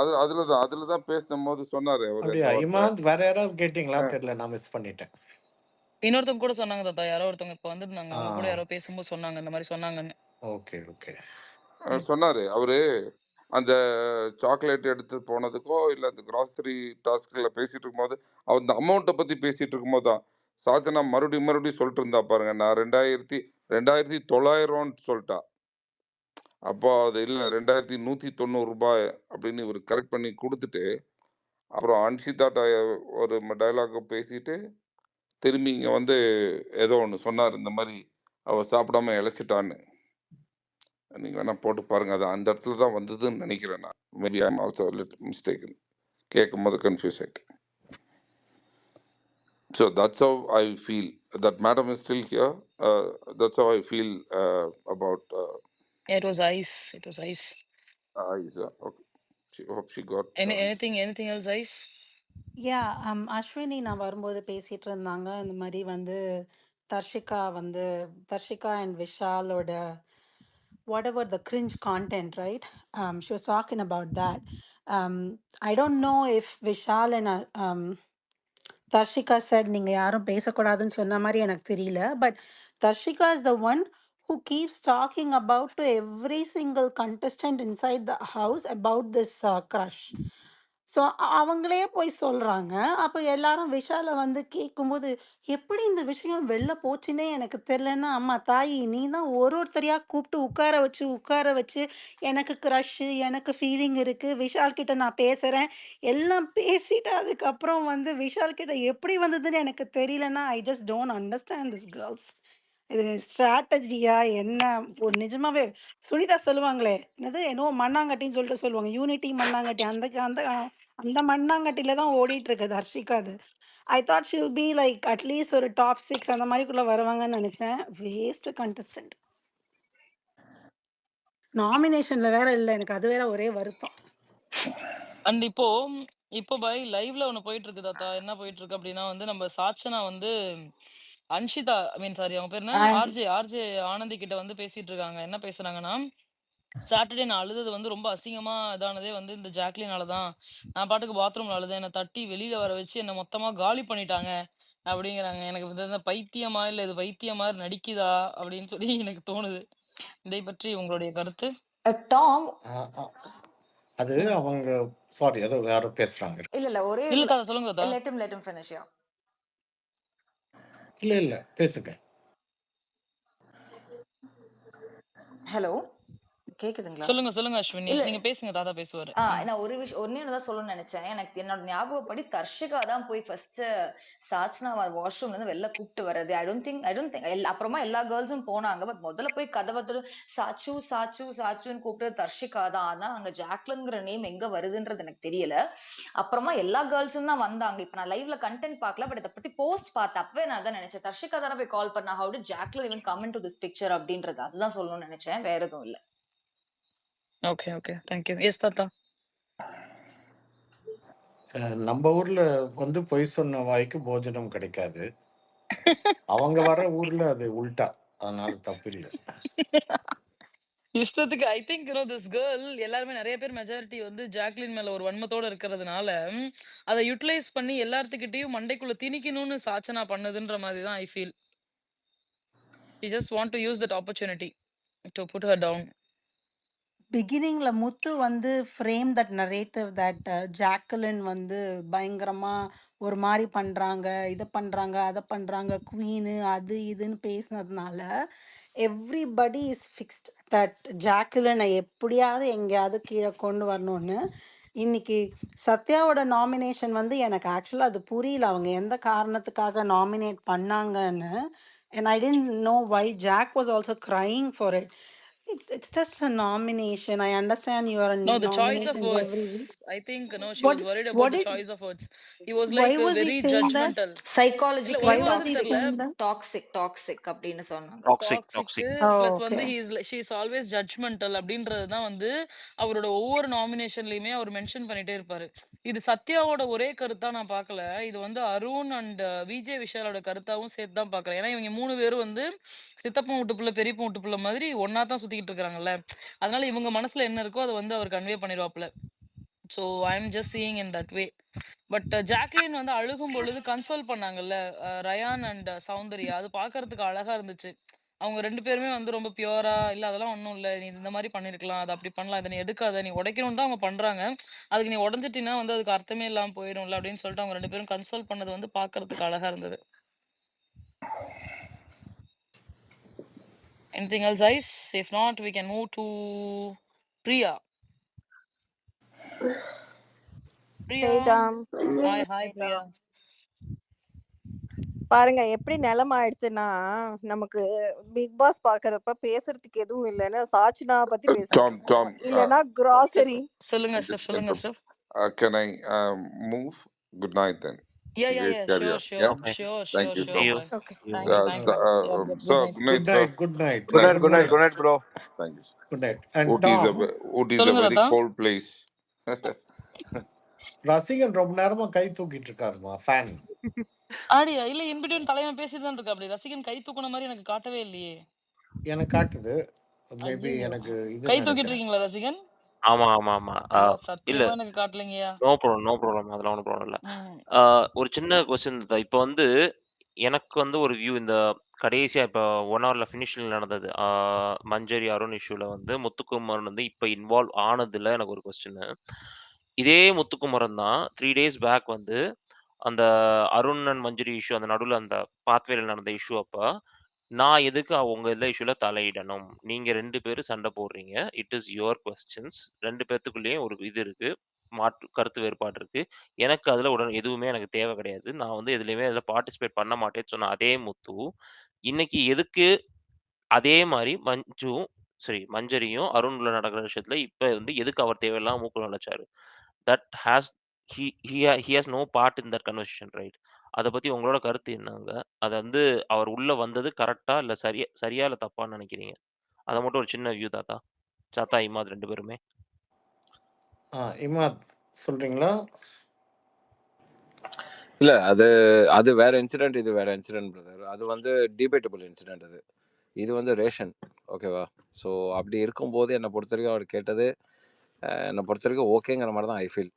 அதில் தான் பேசும் போது சொன்னார் அவர் அப்படியா? அந்த வார்த்தை. இமாத் வேற யாராவது கேட்டீங்களா தெரியல, நான் மிஸ் பண்ணிட்டேன். இன்னொருத்தவங்க கூட சொன்னாங்க தாத்தா, யாரோ ஒருத்தவங்க இப்ப வந்திருந்தாங்க, அவங்க கூட யாரோ பேசும்போது சொன்னாங்க, இந்த மாதிரி சொன்னாங்கன்னு. Okay okay. சொன்னார் அவரு. அந்த சாக்லேட் எடுத்து போனதுக்கோ இல்லை அந்த கிராசரி டாஸ்கில் பேசிட்டு இருக்கும்போது, அந்த அமௌண்ட்டை பற்றி பேசிட்டு இருக்கும்போது தான் சாச்சனா மறுபடியும் சொல்லிட்டு இருந்தா பாருங்க, நான் 2900 சொல்லிட்டா. அப்போ அது இல்லை 2190 ரூபாய் அப்படின்னு இவர் கரெக்ட் பண்ணி கொடுத்துட்டு அப்புறம் அன்ஷிதாட்ட ஒரு டயலாக் பேசிட்டு திரும்பி இங்கே வந்து ஏதோ ஒன்று சொன்னார், இந்த மாதிரி அவள் சாப்பிடாம இழைச்சிட்டான்னு. நீங்கள் வேணால் போட்டு பாருங்கள். அது அந்த இடத்துல தான் வந்ததுன்னு நினைக்கிறேன் நான். Maybe I am also little mistaken. கேட்கும் போது கன்ஃபியூஸ் ஆகிட்டு. So that's how I feel. That madam is still here. That's how I feel about It was ice. It was ice. Aiza. Okay. Hope she got Anything else, ice? யா அஸ்வினி நான் வரும்போது பேசிட்டு இருந்தாங்க இந்த மாதிரி வந்து தர்ஷிகா அண்ட் விஷாலோட whatever the cringe content, right? She was talking about that. I don't know if Vishal and Tarshika said நீங்க யாரும் பேசக்கூடாதுன்னு சொன்ன மாதிரி எனக்கு தெரியல, but Tarshika is the one who keeps talking about to every single contestant inside the house about this crush. So அவங்களே போய் சொல்றாங்க. அப்ப எல்லாரும் விஷால வந்து கேட்கும்போது, எப்படி இந்த விஷயம் வெளில போச்சுன்னே எனக்கு தெரியலன்னா, அம்மா தாயி நீ தான் ஒருத்தரையா கூப்பிட்டு உட்கார வச்சு எனக்கு க்ரஷ்ஷு, எனக்கு ஃபீலிங் இருக்கு, விஷால் கிட்ட நான் பேசுறேன். எல்லாம் பேசிட்டு அதுக்கப்புறம் வந்து விஷால் கிட்ட எப்படி வந்ததுன்னு எனக்கு தெரியலன்னா, I just don't understand this girls. இது ஸ்ட்ராட்டஜியா என்ன? நிஜமாவே சுனிதா சொல்லுவாங்களே, என்னது என்னவோ மண்ணாங்கட்டின்னு சொல்லிட்டு சொல்லுவாங்க. யூனிட்டி மண்ணாங்கட்டி அந்த அந்த அந்த மண்ணாங்கட்டில தான் ஓடிட்டு இருக்கு ஹர்ஷிகா அது. I thought she will be like at least ஒரு டாப் 6 அந்த மாதிரிக்குள்ள வருவாங்கன்னு நினைச்சேன். Waste contestant. நாமினேஷன்ல வேற இல்ல. எனக்கு அது வேற ஒரே வருத்தம். அண்ட் இப்போ பை லைவ்ல ஒண்ணு போயிட்டு இருக்கு தாத்தா. என்ன போயிட்டு இருக்கு அப்படின்னா வந்து நம்ம சாச்சனா வந்து அன்ஷிதா சாரி அவங்க பேர் என்ன? ஆர்ஜே ஆனந்தி கிட்ட வந்து பேசிட்டு இருக்காங்க. என்ன பேசுறாங்கன்னா, சாட்டர்டே நான் அழுதது வந்து ரொம்ப அசிங்கமா இதானதே வந்து இந்த ஜாக்லினால தான். நான் பாட்டுக்கு பாத்ரூம்ல அழுதேன். என்ன தட்டி வெளியில வர வச்சு என்ன மொத்தமா காலி பண்ணிட்டாங்க அப்படிங்கிறாங்க. எனக்கு வந்து இந்த பைத்தியமா இல்ல இது வைத்தியம் மாதிரி நடிக்குதா அப்படின்னு சொல்லி எனக்கு தோணுது. இதை பற்றி உங்களுடைய கருத்து? டாம் அது அவங்க சாரி ஏதோ யாரோ பேசுறாங்க. இல்ல ஒரே இல்ல தாத்தா சொல்லுங்க தாத்தா. let him finish. இல்ல பேசுங்க. ஹலோ கேக்குதுங்களா? சொல்லுங்க அஸ்வினி. நீங்க பேசுங்க, தாத்தா பேசுவாரு. நான் ஒரு விஷயம் ஒன்னேதான் சொல்லணும்னு நினைச்சேன். எனக்கு என்னோட ஞாபகப்படி தர்ஷிகா தான் போய் ஃபர்ஸ்ட் சாச்சனா வாஷ்ரூம்ல இருந்து வெளில கூப்பிட்டு வர்றது. ஐ டோன்ட் திங்க் அப்புறமா எல்லா கேர்ள்ஸும் போனாங்க. பட் முதல்ல போய் கதவை சாச்சு சாச்சு சாச்சுன்னு கூப்பிட்டு தர்ஷிகா தான். ஆனா அங்க ஜாக்லின்ங்கிற நேம் எங்க வருதுன்றது எனக்கு தெரியல. அப்புறமா எல்லா கேர்ள்ஸும் தான் வந்தாங்க. இப்ப நான் லைவ்ல கண்டென்ட் பார்க்கல, பட் இதை பத்தி போஸ்ட் பார்த்தேன். அப்பவே நான் தான் நினைச்சேன் தர்ஷிகா தானே போய் கால் பண்ணா, how did Jacqueline even come into this picture அப்படின்றது. அதுதான் சொல்லணும்னு நினைச்சேன், வேற எதுவும் இல்ல. Okay thank you. எஸ் தாத்தா. நம்ம ஊர்ல வந்து பொய் சொன்ன வாய்க்கு போஜனம் கிடைக்காது. அவங்க வர ஊர்ல அது உல்டா, அதனால தப்பு இல்லை. இஷ்டத்துக்கு ஐ திங்க் திஸ் கேர்ள் எல்லாருமே நிறைய பேர் மெஜாரிட்டி வந்து ஜாக்லின் மேல ஒரு வன்மத்தோட இருக்கிறதுனால அதை யூட்டிலைஸ் பண்ணி எல்லாத்துக்கிட்டையும் மண்டைக்குள்ள திணிக்கணும்னு சாச்சனா பண்ணதுன்ற மாதிரி தான் I feel. She just want to use that opportunity to put her down. பிகினிங்ல முத்து வந்து frame that narrative that Jacqueline வந்து பயங்கரமா ஒரு மாதிரி பண்றாங்க, இதை பண்றாங்க, அதை பண்றாங்க, குவீனு அது இதுன்னு பேசினதுனால எவ்ரிபடி இஸ் ஃபிக்ஸ்ட் தட் ஜாக்கலினை எப்படியாவது எங்கேயாவது கீழே கொண்டு வரணும்னு. இன்னைக்கு சத்யாவோட நாமினேஷன் வந்து எனக்கு ஆக்சுவலாக அது புரியல, அவங்க எந்த காரணத்துக்காக நாமினேட் பண்ணாங்கன்னு. and I didn't know why Jack was also crying for it. It's just a nomination. I understand you are in No, the choice of nominations words. every week. I think she What was worried what about the did choice of words. He was why like was he very saying that? judgmental. Psychologically Why was he toxic. saying that? Toxic அப்படின்னு சொன்னாங்க. Toxic Oh, plus okay. வந்து she is always judgmental அப்படின்றது தான் வந்து அவரோட ஒவ்வொரு நாமினேஷன்லயுமே அவர் mention பண்ணிட்டே இருப்பாரு. இது சத்யாவோட ஒரே கருத்தா நான் பார்க்கல, இது வந்து அருண் அண்ட் விஜய் விஷாலோட கருத்தாவும் சேர்த்து தான் பார்க்கறேன். ஏன்னா இவங்க 3 பேரும் வந்து சித்தப்பன் வீட்டு பிள்ளை பெரியப்பன் வீட்டு பிள்ளை மாதிரி ஒன்னா தான் சுத்திக்கிட்டு இருக்காங்கல்ல. அதனால இவங்க மனசுல என்ன இருக்கோ அதை வந்து அவர் கன்வே பண்ணிடுவாப்ல. So I am just seeing in that way. But Jacqueline வந்து அழுகும் பொழுது கன்சோல் பண்ணாங்கல்ல ரயான் அண்ட் சௌந்தர்யா, அது பார்க்கறதுக்கு அழகா இருந்துச்சு. அவங்க 2 பேருமே வந்து ரொம்ப பியூரா இல்ல அதெல்லாம் ஒண்ணும் இல்ல, நீ இந்த மாதிரி பண்ணிருக்கலாம், அதை அப்படி பண்ணலாம், இதை நீ எடுக்காத, நீ உடைக்கணும்னு தான் அவங்க பண்றாங்க, அதுக்கு நீ உடஞ்சிட்டினா வந்து அதுக்கு அர்த்தமே இல்லாம போயிடும்ல அப்படின்னு சொல்லிட்டு அவங்க 2 பேரும் கன்சோல் பண்ணது வந்து பார்க்கறதுக்கு அழகா இருந்தது. Anything else, guys? If not, we can move to Priya. Hey Priya. Tom. Hi Priya. பாருங்க எப்படி நிலைமை ஆயிடுச்சுன்னா நமக்கு பிக் பாஸ் பாக்குறப்ப பேசுறதுக்கு எதுவும் இல்லைன்னா சாச்சனா பத்தி பேசிட்டு Tom, இருப்போம் இல்லைன்னா கிராசரி சொல்லுங்க I'll chef, just சொல்லுங்க interrupt. chef. Can I move? Good night then. Yeah, You yeah, guys yeah. carry Sure, on. sure, Yeah. Okay. sure, Thank sure, you sure. so See you. much. Okay See you. Thank you, thank you. Yeah, good Sir, night. good night, Good sir. night. Good night. Good night, Good good night, night. good night, bro. Thank you, sir. Good night. And Ooty is a Tom, Ooty is a சொல்லுங்க very தாத்தா. cold place. ரசிகன் ரொம்ப நேரமா கை தூக்கிட்டு இருக்காருமா fan. ஆடியா இல்ல in between தலைவன் பேசிட்டு தான் இருக்கா. அப்படி ரசிகன் கை தூக்குன மாதிரி எனக்கு காட்டவே இல்லையே. எனக்கு காட்டுது. மேபி ஐயோ. எனக்கு இது கை தூக்கிட்டு நினைக்கிறேன். இருக்கீங்களா ரசிகன்? ஆமா, ஆமா, ஆமா. ஐயா இல்ல. சத்தியமா எனக்கு காட்டலைங்கய்யா. No problem, no problem. அதெல்லாம் ஒண்ணும் ப்ராப்ளம் இல்ல. ம். ஒரு சின்ன கொஸ்டின் தான். இப்ப வந்து எனக்கு வந்து ஒரு வியூ இந்த கடைசியா இப்ப 1 ஹவர்ல ஃபினிஷிங்ல நடந்தது. மஞ்சரி, அருண் இஷ்யூல வந்து முத்துக்குமரன் வந்து இப்ப இன்வால்வ் ஆனதுல எனக்கு ஒரு கொஸ்டினு. இதே முத்துக்குமரன் தான் 3 டேஸ் பேக் வந்து அந்த அருண் அண்ட் மஞ்சரி இஷ்யூ அந்த நடுவுல அந்த பாத்வேல நடந்த இஷ்யூ அப்ப, நான் எதுக்கு உங்க இதுல இஷ்யூல தலையிடணும்? நீங்க 2 பேரும் சண்டை போடுறீங்க. It is your questions. 2 பேத்துக்குள்ளேயும் ஒரு இது இருக்கு. கருத்து வேறுபாடு இருக்கு. எனக்கு அதுல எதுவுமே எனக்கு தேவை கிடையாது. நான் வந்து எதுலயுமே அதுல பார்ட்டிசிபேட் பண்ண மாட்டேன்னு சொன்ன அதே முத்து, இன்னைக்கு எதுக்கு அதே மாரி மஞ்சரியும், அருண்ல நடக்கிற விஷயத்துல இப்ப வந்து எதுக்கு அவர் தேவையில்லாம மூக்குல நுழைச்சாரு? That has he has no part in that conversation right? அத பத்தி உங்களோட கருத்து என்னங்க? அது வந்து அவர் உள்ள வந்தது கரெக்ட்டா? இல்ல சரியா இல்ல தப்பான்னு நினைக்கிறீங்க? அத மட்டும் ஒரு சின்ன வியூ தாத்தா. தாத்தா, இமாத் 2 பேருமே. இமாத் சொல்றீங்களா? இல்ல அது அது வேற இன்சிடென்ட், இது வேற இன்சிடென்ட் பிரதர். அது வந்து டிபேட்டபிள் இன்சிடென்ட் அது. இது வந்து ரேஷன், ஓகேவா? ஸோ அப்படி இருக்கும்போது என்னை பொறுத்த வரைக்கும் அவர் கேட்டது என்னை பொறுத்த வரைக்கும் ஓகேங்கிற மாதிரி தான் ஐ ஃபீல்.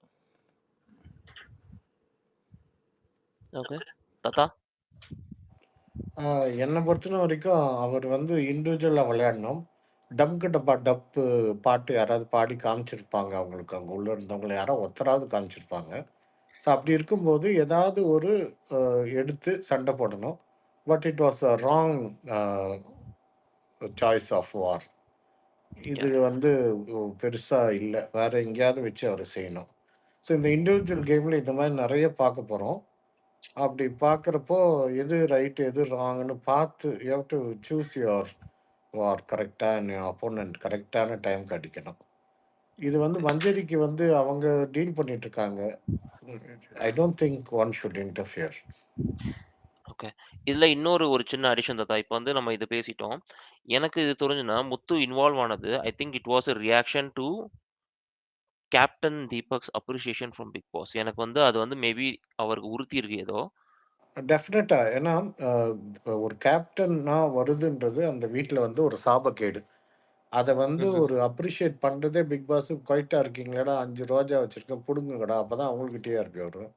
ஓகே. தாத்தா? என்னை பொறுத்த வரைக்கும் அவர் வந்து இண்டிவிஜுவலா விளையாடணும். டம்கு டப்பா டப்பு பாட்டு யாராவது பாடி காமிச்சிருப்பாங்க அவங்களுக்கு. அங்கே உள்ள இருந்தவங்கள யாரோ ஒருத்தராவது காமிச்சிருப்பாங்க. ஸோ அப்படி இருக்கும்போது ஏதாவது ஒரு எடுத்து சண்டை போடணும். But it was a wrong choice of war. இது வந்து பெருசா இல்லை. வேற எங்கேயாவது வச்சு அவர் செய்யணும். ஸோ இந்த இண்டிவிஜுவல் கேமில் இந்த மாதிரி நிறைய பார்க்க போகிறோம். அப்படி பார்க்குறப்போ எது ரைட்டு எது ராங்குன்னு பார்த்து you have to choose your war கரெக்டாக அப்போனன்ட் கரெக்டான டைம் அடிக்கணும். இது வந்து மஞ்சரிக்கு வந்து அவங்க டீல் பண்ணிட்டு இருக்காங்க. I don't think one should interfere. Okay. இதுல இன்னொரு ஒரு சின்ன அடிஷன் தாத்தா. இப்ப வந்து நம்ம இத பேசிட்டோம். எனக்கு இது தெரிஞ்சுன்னா, முத்து இன்வால்வ் ஆனது I think it was a reaction to captain Deepak's appreciation from big boss. எனக்கு வந்து அது வந்து மேபி அவருக்கு உறுத்தி இருக்கு ஏதோ. டெஃபினட்டாக. ஏன்னா ஒரு கேப்டன்னா வருதுன்றது அந்த வீட்டில் வந்து ஒரு சாபக்கேடு. அதை வந்து ம்ஹ்ம். ஒரு அப்ரிஷியேட் பண்ணுறதே பிக் பாஸு குவைட்டாக இருக்கீங்களாடா 5 ரோஜா வச்சுருக்கேன் பிடுங்குங்கடா, அப்போ தான் அவங்களுக்கு டிஆர்பி வரும்,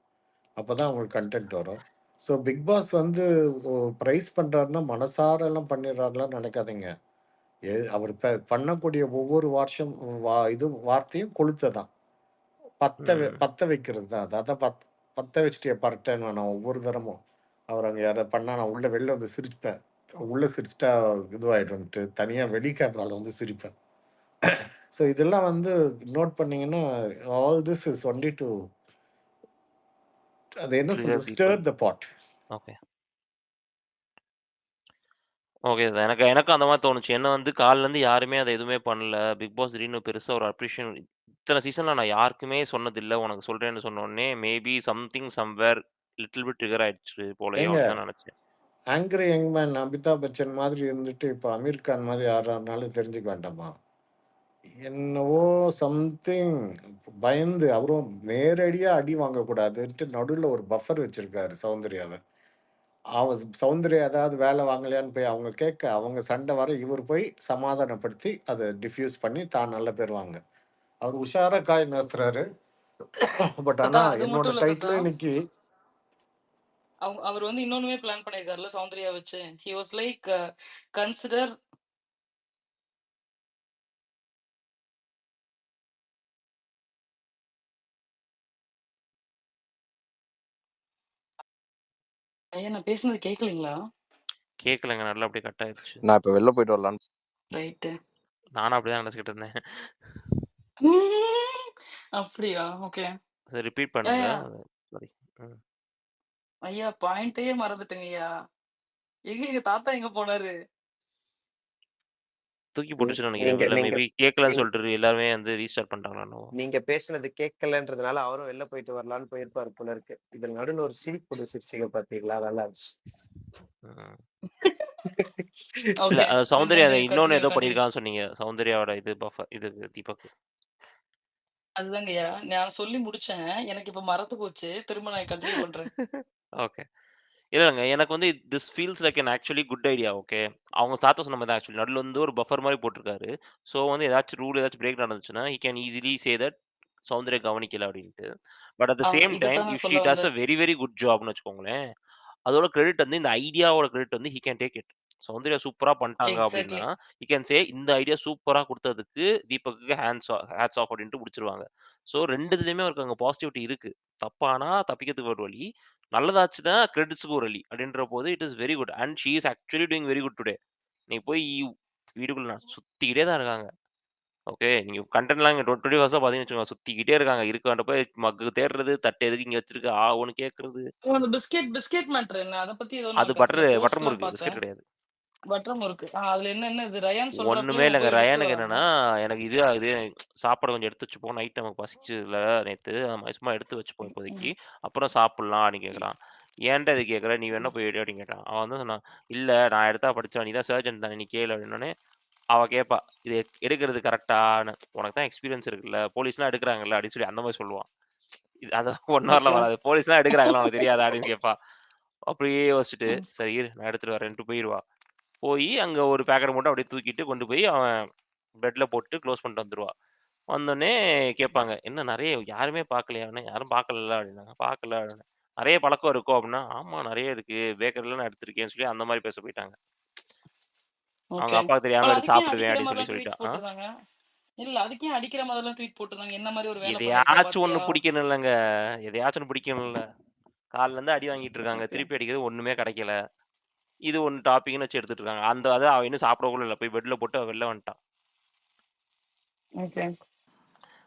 அப்போ தான் அவங்களுக்கு கண்டென்ட் வரும். ஸோ பிக் பாஸ் வந்து ப்ரைஸ் பண்ணுறாருன்னா மனசாரெல்லாம் பண்ணிடுறாருலாம் நினைக்காதீங்க. அவர் பண்ணக்கூடிய ஒவ்வொரு வருஷம் இது வார்த்தையும் கொளுத்த தான் பத்த வைக்கிறது தான். அது அதான் பத்த வச்சுட்டே பரட்டேன்னு நான் ஒவ்வொரு தரமும் அவர் அங்கே யாராவது பண்ணா நான் உள்ள வெளில வந்து சிரிப்பேன். உள்ள சிரிச்சிட்டா இதுவாயிடும்ட்டு தனியாக வெளி கேமரால வந்து சிரிப்பேன். ஸோ இதெல்லாம் வந்து நோட் பண்ணீங்கன்னா all this is only to அது என்ன ட்ரிகர் சொல்றது, பீப்பிள். ஸ்டர் த பாட். ஓகே. ஓகே. எனக்கும் அந்த மாரி தோணுச்சு. ஏன்னா வந்து காலைலருந்து யாருமே அத எதுவுமே பண்ணல. பிக் பாஸ் திடீர்னு பெருசா ஒரு அப்ரிஷியேஷன் இத்தன சீசன்ல நான் யாருக்குமே சொன்னதில்ல. உனக்கு சொல்றேன்னு சொன்ன உடனே maybe something somewhere little bit trigger ஆயிடுச்சு போலயோ ஏங்க அப்படின்னு தான் நினைச்சேன். Angry young man Amitabh Bachchan மாதிரி இருந்துட்டு இப்போ அமீர் கான் மாதிரி யாராருனாலும் தெரிஞ்சுக்க வேண்டாமா? என்னவோ சம்திங் பயந்து அவரும் நேரடியாக அடி வாங்கக்கூடாதுன்ட்டு நடுவில் ஒரு பஃபர் வச்சிருக்காரு சௌந்தர்யாவை. சௌந்தர்யா ஏதாவது வேலை வாங்கலையான்னு போய் அவங்க கேட்க அவங்க சண்டை வர இவர் போய் சமாதானப்படுத்தி அதை டிஃப்யூஸ் பண்ணி தான் நல்ல பேர் வாங்க. அவர் உஷாரா காய் நகர்த்துறாரு. பட் தாத்தா ஆனால் அது என்னோட மட்டும் இல்ல தாத்தா. டைட்டில் இன்னைக்கு அவர் வந்து இன்னொன்னுமே பிளான் பண்ணிருக்காருல சௌந்தர்யா வச்சு. ஹி வாஸ் லைக் கன்சிடர் ஐயா நான் பேசுனது கேட்கலீங்களா? கேட்கலங்க. நல்லா அப்படியே கட் ஆயிடுச்சு. நான் இப்ப வெளில போயிட்டு வரலான்னு ரைட்டு. நானும் அப்படிதான் நினைச்சுக்கிட்டு இருந்தேன். அப்படியா? ஓகே. சரி ரிப்பீட் பண்ணுங்க. ஏய்யா! சாரி. ம். ஐயா பாயிண்ட்டயே மறந்துட்டேங்கய்யா. எங்க தாத்தா எங்க போனாரு? தூக்கி நீ போட்டுருச்சுன்னு நினைக்கிறேன். நீங்க இல்ல நீங்க மேபி கேட்கலன்னு நீங்க சொல்லிட்டு எல்லாருமே வந்து ரீஸ்டார்ட் பண்ணிட்டாங்களா என்னவோ? நீங்க பேசுனது கேட்கலன்றதுனால அவரும் வெளில போயிட்டு வரலான்னு போயிருப்பாரு போல இருக்கு. இதுல நடுவுல ஒரு சிரிப்பு சிரிச்சீங்க பாத்தீங்களா? நல்லா இருந்துச்சு. ம். இல்ல ஓகே. சௌந்தர்யா கன்டின்யூ, இன்னொன்னு கன்டின்யூ, ஏதோ கன்டின்யூ. பண்ணியிருக்கான்னு சொன்னீங்க. சௌந்தர்யாவோட இது இது தீபக். அதுதாங்கய்யா. நான் சொல்லி முடிச்சேன். எனக்கு இப்ப மறந்து போச்சு. திரும்ப நான் கன்டின்யூ பண்றேன். ஓகே. இல்லங்க. எனக்கு வந்து this feels like an actually good idea. Okay. அவங்க தாத்தா சொன்ன மாரி தான் ஆக்சுவலி. நடுவுல வந்து ஒரு பஃபர் மாரி போட்டுருக்காரு. ஸோ வந்து ஏதாச்சும் ஏதாச்சும் பிரேக் நடந்துச்சுன்னா, he can easily say that Soundarya கவனிக்கல அப்டின்ட்டு. But at the same time இதத்தான் நான் இஃப் ஷி சொல்ல டஸ் அ வந்தேன். வெரி வெரி குட் ஜாப்ன்னு வச்சுக்கோங்களேன். அதோட கிரெடிட் வந்து இந்த ஐடியாவோட கிரெடிட் வந்து he can take it. Soundarya சூப்பரா பண்ணிட்டாங்க அப்டின்னா, எக்ஸாக்ட்லி. ஹி கேன் சே இந்த ஐடியா சூப்பரா குடுத்ததுக்கு தீபக்குக்கு ஹேட்ஸ் ஆஃப் அப்டின்ட்டு முடிச்சுருவாங்க. ஸோ 2 இதுலயுமே அவருக்கு அங்க பாசிட்டிவிட்டி இருக்கு. தப்பானா தப்பிக்கிறதுக்கு ஒரு வழி. நல்லதாச்சுன்னா கிரெடிட்ஸ்க்கு ஒரு வழி. அப்படின்ற போது it is very good. And she is actually doing very good today. நீ போய் வீட்டுக்குள்ள சுத்திக்கிட்டே தான் இருக்காங்க. ஓகே. நீங்க கன்டென்ட்லாம் இங்க 24 ஹவர்ஸா பார்த்தீங்கன்னு வச்சுக்கோங்க. சுத்திக்கிட்டே இருக்காங்க. இருக்கவன்ட்ட போய் மக்கு தேடுறது, தட்டு எதுக்கு இங்க வச்சிருக்க? ஆ ஊன்னு கேட்கறது. அந்த பிஸ்கெட் மேட்டர் என்ன? அத பத்தி ஏதோ அது நான் சில பட்டர் போஸ்ட்லாம் முறுக்கு. பிஸ்கட் பார்த்தேன். கிடையாது. பட்டர் முறுக்கு. அதுல என்ன இது ரயான் ஒண்ணுமே சொல்றாப்ல இவங்க இல்லங்க. போய் எடுத்துட்டு ரயானுக்கு என்னன்னா, வராங்களாம். எனக்கு இது சாப்பாடு கொஞ்சம் எடுத்து வச்சுப்போம். நைட் நமக்கு பசிச்சதுல நேத்து. சும்மா எடுத்து வச்சுப்போம் இப்போதைக்கு. ம். அப்புறம் சாப்பிடலாம் அப்படின்னு கேட்குறான். ஏன்டா இது கேட்குற? நீ வேணா போய் எடு அப்படின்னு கேட்டான். அவன் வந்து சொன்னான், இல்ல நான் எடுத்தா படிச்சவன். நீ தான் சர்ஜன் தானே நீ கேளு அப்படின்னோனே, அவ கேட்பா. இது எடுக்கிறது கரெக்ட்டான்னு. உனக்கு தான் எக்ஸ்பீரியன்ஸ் இருக்குல்ல. போலீஸ்லாம் எடுக்குறாங்கல்ல அப்படின்னு சொல்லி அந்த மாரி சொல்லுவான். இது அது 1 ஹவர்ல ஓகே. வராது. போலீஸ்லாம் எடுக்குறாங்களா உனக்கு தெரியாதா? அப்படின்னு கேட்பா. அப்படியே யோசிச்சுட்டு, ம். சரி இரு நான் எடுத்துட்டு வரேன்ட்டு போயிருவா. போயி அங்க ஒரு பேக்கெட் மட்டும் அப்படியே தூக்கிட்டு கொண்டு போய் அவன் பெட்ல போட்டு க்ளோஸ் பண்ணிட்டு வந்துருவா. வந்தோனே கேட்பாங்க, "என்ன நெறைய யாருமே பார்க்கலையா?" அப்படின்னேன். "யாரும் பார்க்கலல்ல" அப்படின்னாங்க. "பார்க்கல" அப்படின்னேன். "நெறைய பழக்கம் இருக்கோ?" அப்படின்னா, "ஆமா நெறைய இருக்கு. பேக்கரில நான் எடுத்திருக்கேன்னு" சொல்லி அந்த மாரி பேச போயிட்டாங்க. அவங்க ஓகே. அப்பாவுக்கு தெரியாம ஆனா எடுத்து அதுக்கு ஏன் சாப்பிடுவேன் அடிக்கிற அப்படின்னு சொல்லி மாரிலாம் சொல்லிட்டா. ட்வீட்ஸ் போட்டுருந்தாங்க? இல்ல அதுக்கு ஏன் அடிக்கிற மாதிரிலாம் ட்வீட் போட்டுருந்தாங்க? என்ன மாரி ஒரு வேல பண்ணியிருக்கா எதையாச்சும் ஒண்ணு பாத்தியா? பிடிக்கணும்லங்க. எதையாச்சும் ஒண்ணு பிடிக்கணும்ல. காலைல இருந்து அடி வாங்கிட்டு இருக்காங்க. ஓகே. திருப்பி அடிக்கிறது ஒண்ணுமே கிடைக்கல. இது ஒண்ணு டாபிக்ன்னு வச்சு எடுத்துட்டு இருக்காங்க. அத அவ இன்னும் சாப்பிட கூட இல்ல. போய் பெட்ல போட்டு அவ வெளில வந்துட்டா. ஓகே.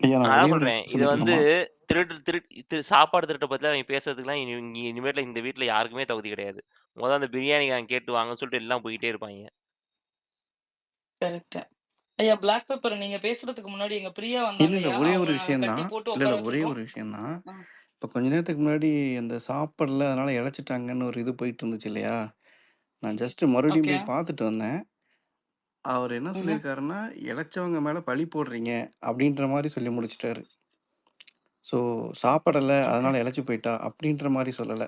ஐயா நான் நான் ஒரே அதான் ஒரு சொல்றேன். இது வந்து சொல்லிக்கலாமா? சாப்பாடு திருட்ட பத்திலாம் நீங்க பேசுறதுக்குலாம் இனிமேட்ல இந்த வீட்ல யாருக்குமே தகுதி கிடையாது. அந்த பிரியாணிக்காரன் கேட்டு வாங்கன்னு சொல்லிட்டு எல்லாம் போயிட்டே இருப்பாய்ங்க. கரெக்ட். ஐயா பிளாக் பெப்பர் நீங்க பேசுறதுக்கு முன்னாடி எங்க பிரியா இல்ல, இல்ல. வந்தாங்கய்யா. ஒரே ஒரு அவங்கள நாங்க விஷயம் கட்டி தான். போட்டு இல்ல, உட்கார இல்ல. ஒரே வச்சிருக்கோம். ஒரு விஷயம் தான். ஆ. இப்ப கொஞ்ச நேரத்துக்கு முன்னாடி அந்த சாப்பிடல, அதனால இளைச்சிட்டாங்கன்னு ஒரு இது போயிட்டு இருந்துச்சு இல்லையா? நான் ஜஸ்ட் மறுபடியும் ஓகே. போய் பார்த்துட்டு வந்தேன். அவரு என்ன ம்ஹ்ம். சொல்லியிருக்காருன்னா, "இளைச்சவங்க மேல பழி போடுறீங்க" அப்படின்ற மாரி சொல்லி முடிச்சுட்டாரு. ஸோ சாப்பிடல, ஓகே. அதனால இளைச்சு போயிட்டா அப்படின்ற மாரி சொல்லல.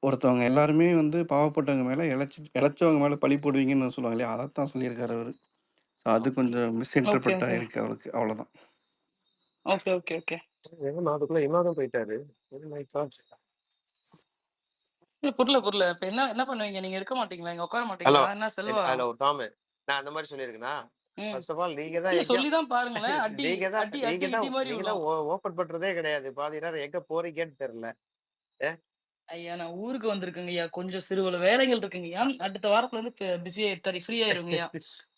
ஒருத்தவங்க எல்லாருமே வந்து பாவப்பட்டவங்க மேல இளைச்சவங்க மேல பழி போடுவீங்கன்னு சொல்லுவாங்க இல்லையா? அதத்தான் சொல்லியிருக்காரு அவரு. ஸோ அது கொஞ்சம் மிஸ் ஓகே, இன்டர்பிரெட் ஓகே. ஆயிருக்கு அவளுக்கு. அவ்வளோதான். Okay, okay, okay. ஏன்னா அதுக்குள்ள இமாதும் போயிட்டாரு. Oh my God. இல்ல புரியல. இப்ப என்ன என்ன பண்ணுவீங்க? நீங்க இருக்க மாட்டீங்களா? இங்க உட்கார ஹலோ. மாட்டீங்களா? என்ன செல்வா? ஹலோ டாமு. நான் அந்த மாரி சொல்லியிருக்கேனா? ம். ஃபர்ஸ்ட் ஆஃப் ஆல் நீங்க தான் இல்ல எங்கேயோ சொல்லி தான் பாருங்களேன். அடி நீங்க தான் அடி நீங்க அடி தான் இடி மாரி நீங்க தான் விழும். ஓப்பன் பண்றதே கிடையாது. பாதி நேரம் எங்க போறீங்கன்னு தெரியல. ஐயா நான் ஊருக்கு வந்திருக்கேங்கய்யா. கொஞ்சம் சிறுவல வேலைகள் இருக்குங்கய்யா. அடுத்த வாரத்துல இருந்து பிஸியா ஃப்ரீ ஆயிருவேங்கய்யா.